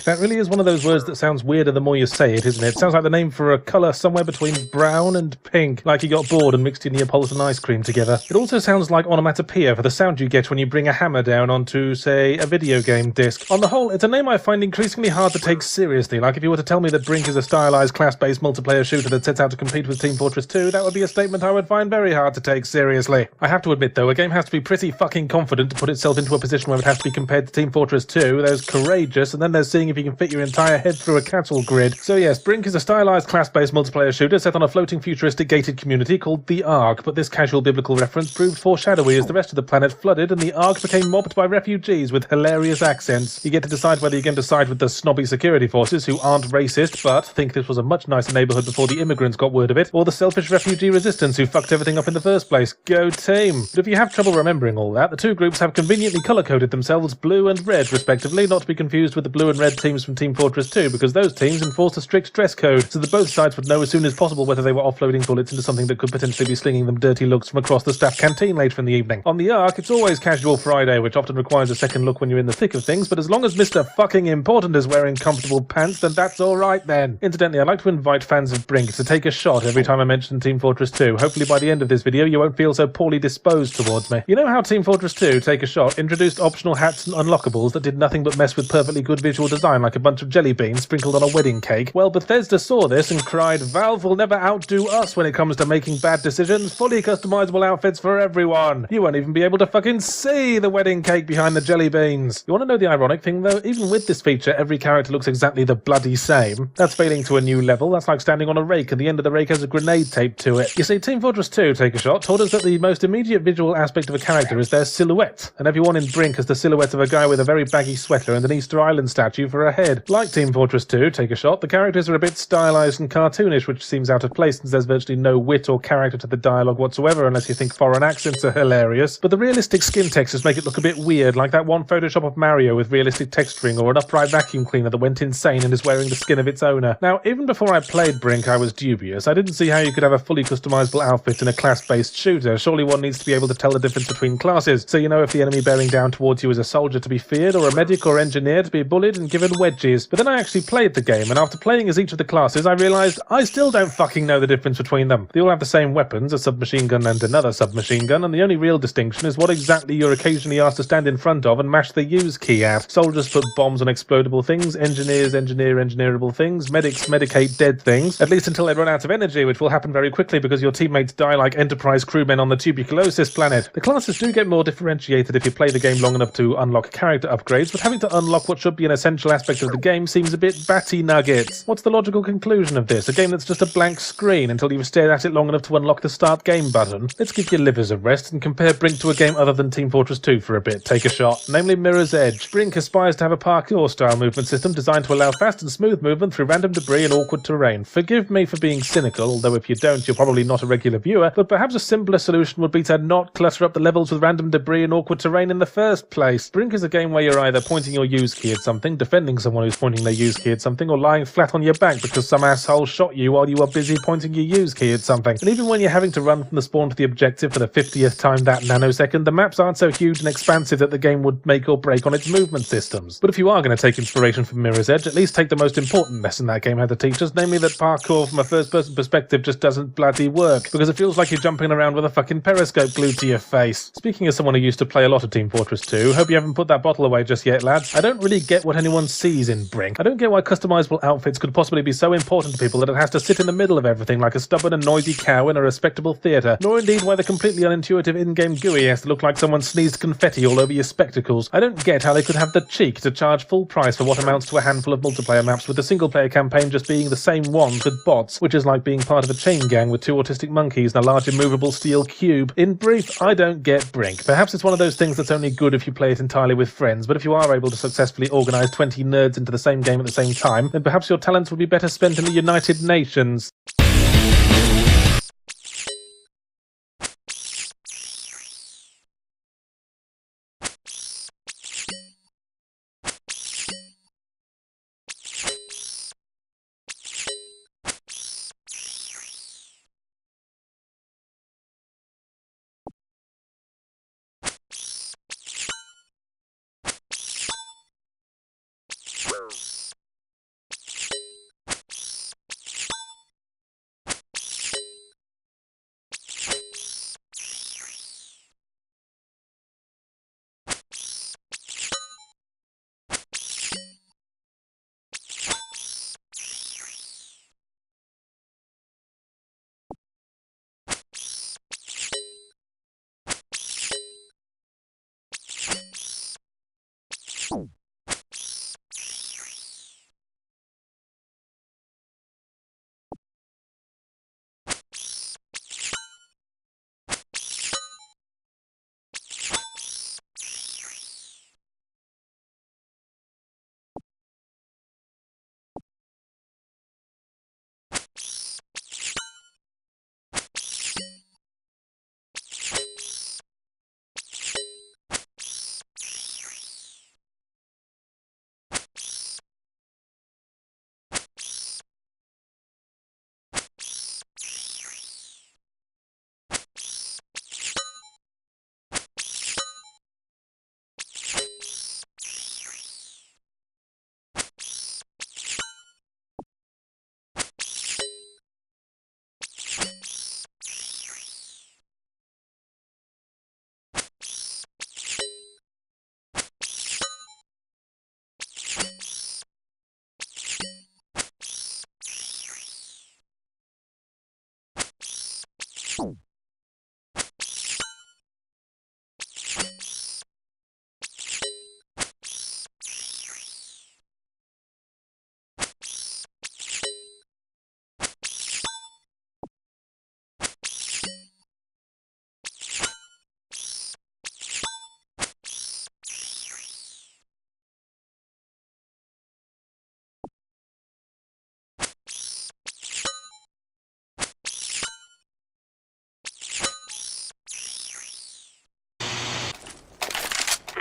That really is one of those words that sounds weirder the more you say it, isn't it? It sounds like the name for a colour somewhere between brown and pink, like you got bored and mixed your Neapolitan ice cream together. It also sounds like onomatopoeia for the sound you get when you bring a hammer down onto, say, a video game disc. On the whole, it's a name I find increasingly hard to take seriously. Like if you were to tell me that Brink is a stylised class-based multiplayer shooter that sets out to compete with Team Fortress 2, that would be a statement I would find very hard to take seriously. I have to admit though, a game has to be pretty fucking confident to put itself into a position where it has to be compared to Team Fortress 2. There's courageous, and then there's seeing if you can fit your entire head through a cattle grid. So yes, Brink is a stylized class-based multiplayer shooter set on a floating futuristic gated community called the Ark, but this casual biblical reference proved foreshadowy as the rest of the planet flooded and the Ark became mobbed by refugees with hilarious accents. You get to decide whether you're going to side with the snobby security forces who aren't racist but think this was a much nicer neighbourhood before the immigrants got word of it, or the selfish refugee resistance who fucked everything up in the first place. Go team! But if you have trouble remembering all that, the two groups have conveniently colour-coded themselves blue and red respectively, not to be confused with the blue and red teams from Team Fortress 2, because those teams enforced a strict dress code, so that both sides would know as soon as possible whether they were offloading bullets into something that could potentially be slinging them dirty looks from across the staff canteen later in the evening. On the Ark, it's always Casual Friday, which often requires a second look when you're in the thick of things, but as long as Mr. Fucking Important is wearing comfortable pants, then that's alright then. Incidentally, I'd like to invite fans of Brink to take a shot every time I mention Team Fortress 2. Hopefully by the end of this video you won't feel so poorly disposed towards me. You know how Team Fortress 2, Take a Shot, introduced optional hats and unlockables that did nothing but mess with perfectly good visual design like a bunch of jelly beans sprinkled on a wedding cake? Well, Bethesda saw this and cried, Valve will never outdo us when it comes to making bad decisions. Fully customizable outfits for everyone. You won't even be able to fucking see the wedding cake behind the jelly beans. You want to know the ironic thing though? Even with this feature, every character looks exactly the bloody same. That's failing to a new level. That's like standing on a rake and the end of the rake has a grenade taped to it. You see, Team Fortress 2, Take a Shot, told us that the most immediate visual aspect of a character is their silhouette, and everyone in Brink has the silhouette of a guy with a very baggy sweater and an Easter Island statue for a head. Like Team Fortress 2, Take a Shot, the characters are a bit stylized and cartoonish, which seems out of place since there's virtually no wit or character to the dialogue whatsoever unless you think foreign accents are hilarious. But the realistic skin textures make it look a bit weird, like that one Photoshop of Mario with realistic texturing, or an upright vacuum cleaner that went insane and is wearing the skin of its owner. Now, even before I played Brink, I was dubious. I didn't see how you could have a fully customizable outfit in a class-based shooter. Surely one needs to be able to tell the difference between classes, so you know if the enemy bearing down towards you is a soldier to be feared, or a medic or engineer to be bullied and given wedges. But then I actually played the game, and after playing as each of the classes, I realised I still don't fucking know the difference between them. They all have the same weapons, a submachine gun and another submachine gun, and the only real distinction is what exactly you're occasionally asked to stand in front of and mash the use key at. Soldiers put bombs on explodable things, engineers engineer engineerable things, medics medicate dead things, at least until they run out of energy, which will happen very quickly because your teammates die like Enterprise crewmen on the tuberculosis planet. The classes do get more differentiated if you play the game long enough to unlock character upgrades, but having to unlock what should be an essential aspect of the game seems a bit batty nuggets. What's the logical conclusion of this? A game that's just a blank screen until you've stared at it long enough to unlock the start game button? Let's give your livers a rest and compare Brink to a game other than Team Fortress 2 for a bit. Take a shot, namely Mirror's Edge. Brink aspires to have a parkour-style movement system designed to allow fast and smooth movement through random debris and awkward terrain. Forgive me for being cynical, although if you don't, you're probably not a regular viewer, but perhaps a simpler solution would be to not clutter up the levels with random debris and awkward terrain in the first place. Brink is a game where you're either pointing your use key at something, defending someone who's pointing their use key at something, or lying flat on your back because some asshole shot you while you were busy pointing your use key at something. And even when you're having to run from the spawn to the objective for the 50th time that nanosecond, the maps aren't so huge and expansive that the game would make or break on its movement systems. But if you are going to take inspiration from Mirror's Edge, at least take the most important lesson that game had to teach us, namely that parkour from a first-person perspective just doesn't bloody work, because it feels like you're jumping around with a fucking periscope glued to your face. Speaking as someone who used to play a lot of Team Fortress 2, hope you haven't put that bottle away just yet, lads. I don't really get what anyone sees in Brink. I don't get why customizable outfits could possibly be so important to people that it has to sit in the middle of everything like a stubborn and noisy cow in a respectable theatre, nor indeed why the completely unintuitive in-game GUI has to look like someone sneezed confetti all over your spectacles. I don't get how they could have the cheek to charge full price for what amounts to a handful of multiplayer maps, with the single-player campaign just being the same ones with bots, which is like being part of a chain gang with two autistic monkeys and a large immovable steel cube. In brief, I don't get Brink. Perhaps it's one of those things that's only good if you play it entirely with friends, but if you are able to successfully organise 20 nerds into the same game at the same time, then perhaps your talents would be better spent in the United Nations.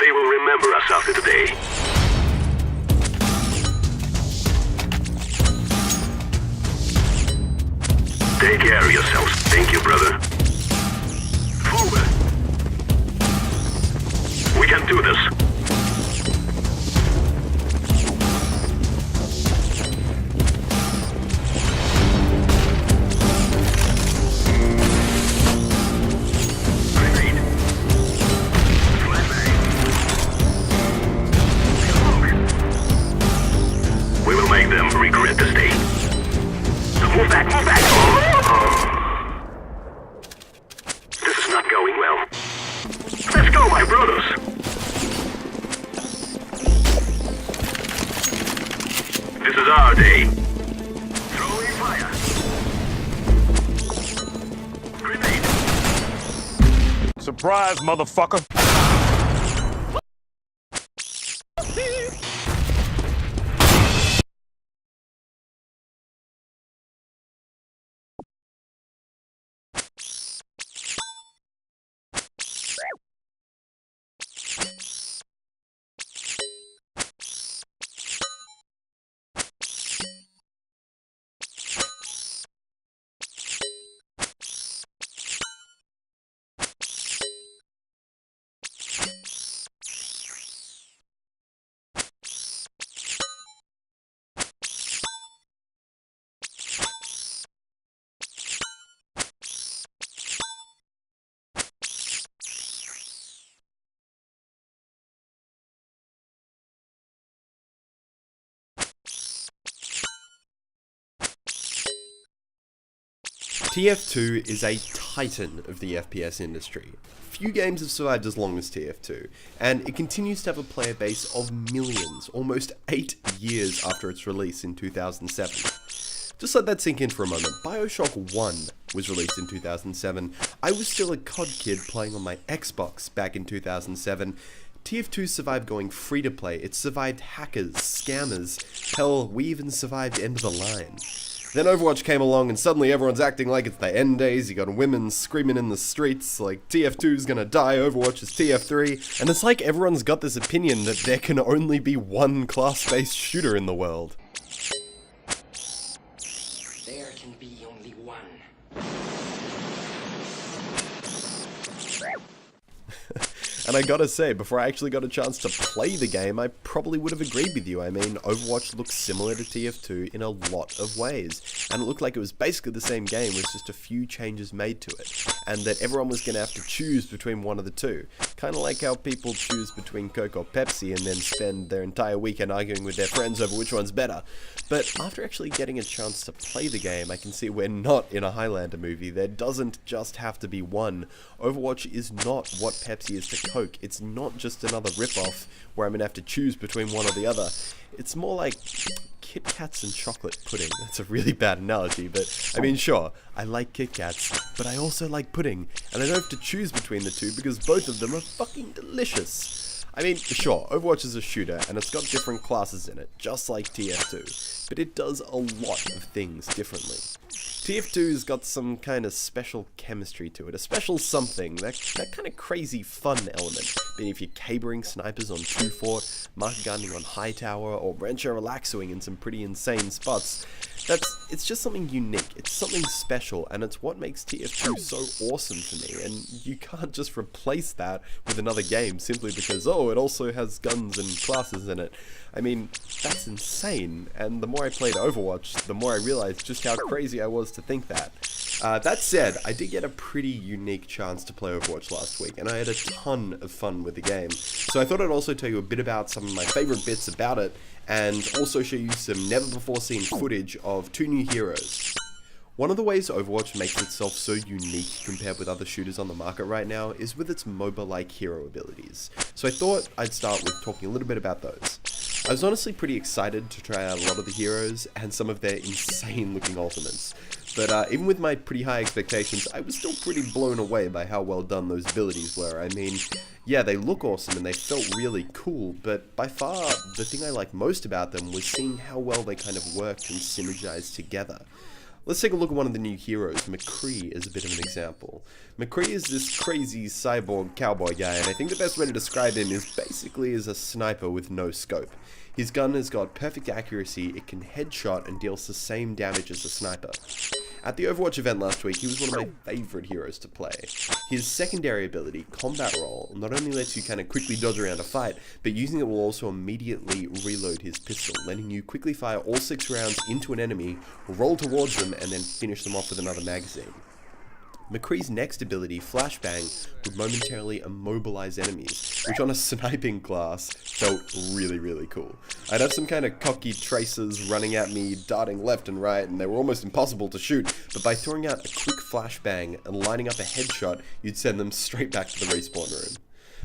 They will remember us after today. Take care of yourselves. Thank you, brother. Forward. We can do this. We will make them regret this day. Move back, move back! This is not going well. Let's go, my brothers! This is our day. Throwing fire. Grenade. Surprise, motherfucker! TF2 is a titan of the FPS industry. Few games have survived as long as TF2, and it continues to have a player base of millions, almost 8 years after its release in 2007. Just let that sink in for a moment. BioShock 1 was released in 2007. I was still a COD kid playing on my Xbox back in 2007. TF2 survived going free to play. It survived hackers, scammers. Hell, we even survived End of the Line. Then Overwatch came along and suddenly everyone's acting like it's the end days. You got women screaming in the streets like TF2's gonna die, Overwatch is TF3. And it's like everyone's got this opinion that there can only be one class-based shooter in the world. There can be only one. And I gotta say, before I actually got a chance to play the game, I probably would have agreed with you. I mean, Overwatch looks similar to TF2 in a lot of ways, and it looked like it was basically the same game with just a few changes made to it, and that everyone was gonna have to choose between one of the two. Kinda like how people choose between Coke or Pepsi and then spend their entire weekend arguing with their friends over which one's better. But after actually getting a chance to play the game, I can see we're not in a Highlander movie. There doesn't just have to be one. Overwatch is not what Pepsi is to Coke. It's not just another rip-off where I'm gonna have to choose between one or the other. It's more like Kit Kats and chocolate pudding. That's a really bad analogy, but I mean, sure, I like Kit Kats, but I also like pudding, and I don't have to choose between the two because both of them are fucking delicious. I mean, sure, Overwatch is a shooter, and it's got different classes in it, just like TF2, but it does a lot of things differently. TF2's got some kind of special chemistry to it, a special something, that kind of crazy fun element, be it if you're cabering snipers on 2 Fort, market gardening on High Tower, or Rancho Relaxing in some pretty insane spots. It's just something unique, it's something special, and it's what makes TF2 so awesome to me, and you can't just replace that with another game simply because, oh, it also has guns and classes in it. I mean, that's insane, and the more I played Overwatch, the more I realized just how crazy I was to think that. That said, I did get a pretty unique chance to play Overwatch last week, and I had a ton of fun with the game. So I thought I'd also tell you a bit about some of my favorite bits about it, and also show you some never-before-seen footage of 2 new heroes. One of the ways Overwatch makes itself so unique compared with other shooters on the market right now is with its MOBA-like hero abilities. So I thought I'd start with talking a little bit about those. I was honestly pretty excited to try out a lot of the heroes and some of their insane looking ultimates. But even with my pretty high expectations, I was still pretty blown away by how well done those abilities were. I mean, yeah, they look awesome and they felt really cool, but by far the thing I liked most about them was seeing how well they kind of worked and synergized together. Let's take a look at one of the new heroes, McCree, as a bit of an example. McCree is this crazy cyborg cowboy guy, and I think the best way to describe him is basically as a sniper with no scope. His gun has got perfect accuracy, it can headshot and deals the same damage as a sniper. At the Overwatch event last week, he was one of my favourite heroes to play. His secondary ability, Combat Roll, not only lets you kind of quickly dodge around a fight, but using it will also immediately reload his pistol, letting you quickly fire all 6 rounds into an enemy, roll towards them, and then finish them off with another magazine. McCree's next ability, Flashbang, would momentarily immobilize enemies, which on a sniping class felt really cool. I'd have some kind of cocky tracers running at me, darting left and right, and they were almost impossible to shoot, but by throwing out a quick Flashbang and lining up a headshot, you'd send them straight back to the respawn room.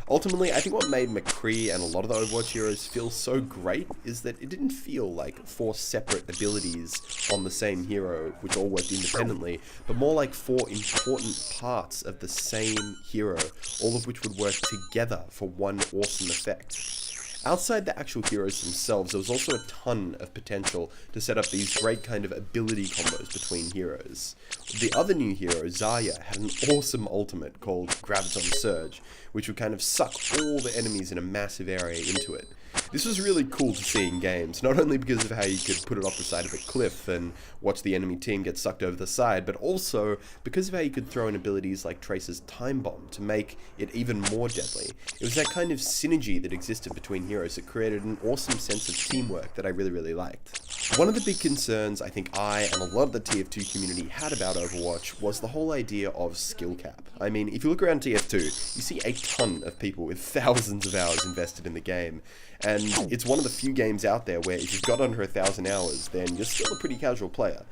Ultimately, I think what made McCree and a lot of the Overwatch heroes feel so great is that it didn't feel like 4 separate abilities on the same hero, which all worked independently, but more like 4 important parts of the same hero, all of which would work together for one awesome effect. Outside the actual heroes themselves, there was also a ton of potential to set up these great kind of ability combos between heroes. The other new hero, Zarya, had an awesome ultimate called Graviton Surge, which would kind of suck all the enemies in a massive area into it. This was really cool to see in games, not only because of how you could put it off the side of a cliff and watch the enemy team get sucked over the side, but also because of how you could throw in abilities like Tracer's Time Bomb to make it even more deadly. It was that kind of synergy that existed between heroes that created an awesome sense of teamwork that I really liked. One of the big concerns I think I and a lot of the TF2 community had about Overwatch was the whole idea of skill cap. I mean, if you look around TF2, you see a ton of people with thousands of hours invested in the game, and it's one of the few games out there where if you've got under 1,000 hours, then you're still a pretty casual player.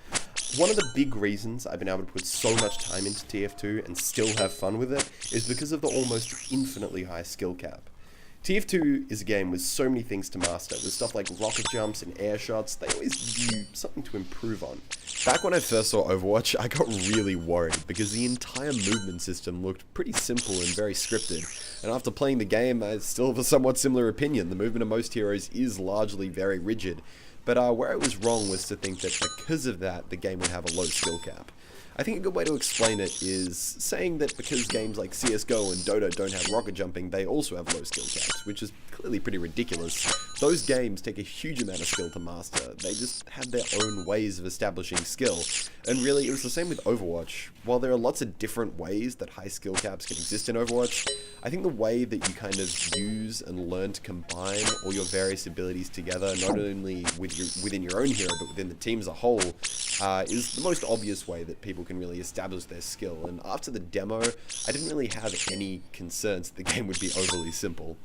One of the big reasons I've been able to put so much time into TF2 and still have fun with it is because of the almost infinitely high skill cap. TF2 is a game with so many things to master. With stuff like rocket jumps and air shots, they always give you something to improve on. Back when I first saw Overwatch, I got really worried because the entire movement system looked pretty simple and very scripted. And after playing the game, I still have a somewhat similar opinion. The movement of most heroes is largely very rigid. But where I was wrong was to think that because of that, the game would have a low skill cap. I think a good way to explain it is saying that because games like CSGO and Dota don't have rocket jumping, they also have low skill caps, which is clearly pretty ridiculous. Those games take a huge amount of skill to master. They just have their own ways of establishing skill. And really, it was the same with Overwatch. While there are lots of different ways that high skill caps can exist in Overwatch, I think the way that you kind of use and learn to combine all your various abilities together, not only within your own hero, but within the team as a whole, is the most obvious way that people can really establish their skill. And after the demo, I didn't really have any concerns that the game would be overly simple.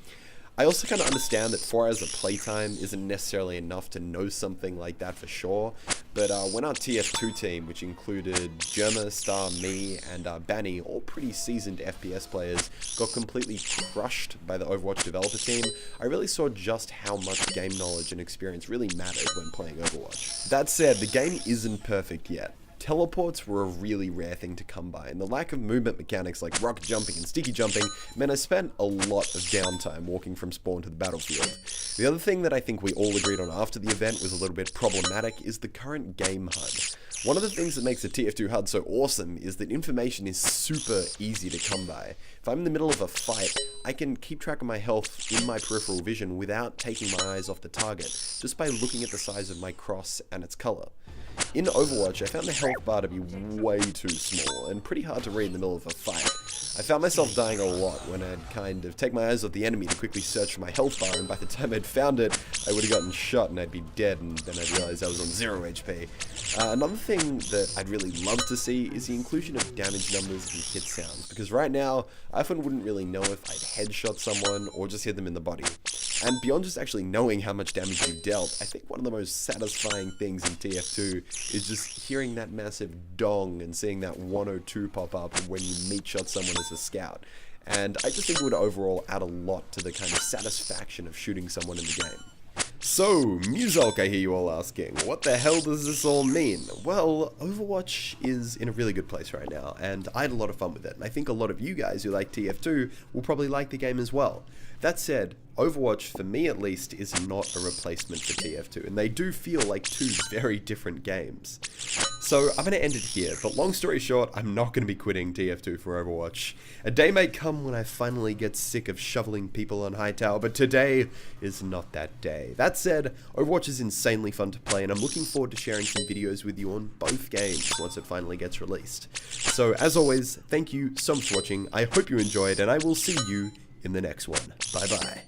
I also kind of understand that 4 hours of playtime isn't necessarily enough to know something like that for sure, but when our TF2 team, which included Germa, Star, me, and Banny, all pretty seasoned FPS players, got completely crushed by the Overwatch developer team, I really saw just how much game knowledge and experience really mattered when playing Overwatch. That said, the game isn't perfect yet. Teleports were a really rare thing to come by, and the lack of movement mechanics like rocket jumping and sticky jumping meant I spent a lot of downtime walking from spawn to the battlefield. The other thing that I think we all agreed on after the event was a little bit problematic is the current game HUD. One of the things that makes the TF2 HUD so awesome is that information is super easy to come by. If I'm in the middle of a fight, I can keep track of my health in my peripheral vision without taking my eyes off the target, just by looking at the size of my cross and its color. In Overwatch, I found the health bar to be way too small and pretty hard to read in the middle of a fight. I found myself dying a lot when I'd kind of take my eyes off the enemy to quickly search for my health bar, and by the time I'd found it, I would have gotten shot and I'd be dead, and then I'd realize I was on 0 HP. Another thing that I'd really love to see is the inclusion of damage numbers and hit sounds, because right now, I often wouldn't really know if I'd headshot someone or just hit them in the body. And beyond just actually knowing how much damage you've dealt, I think one of the most satisfying things in TF2 is just hearing that massive dong and seeing that 102 pop up when you meat shot someone as a scout. And I just think it would overall add a lot to the kind of satisfaction of shooting someone in the game. So, Muzolk, I hear you all asking, what the hell does this all mean? Well, Overwatch is in a really good place right now, and I had a lot of fun with it, and I think a lot of you guys who like TF2 will probably like the game as well. That said, Overwatch, for me at least, is not a replacement for TF2, and they do feel like two very different games. So I'm going to end it here, but long story short, I'm not going to be quitting TF2 for Overwatch. A day may come when I finally get sick of shoveling people on Hightower, but today is not that day. That said, Overwatch is insanely fun to play, and I'm looking forward to sharing some videos with you on both games once it finally gets released. So as always, thank you so much for watching, I hope you enjoyed, and I will see you in the next one. Bye bye.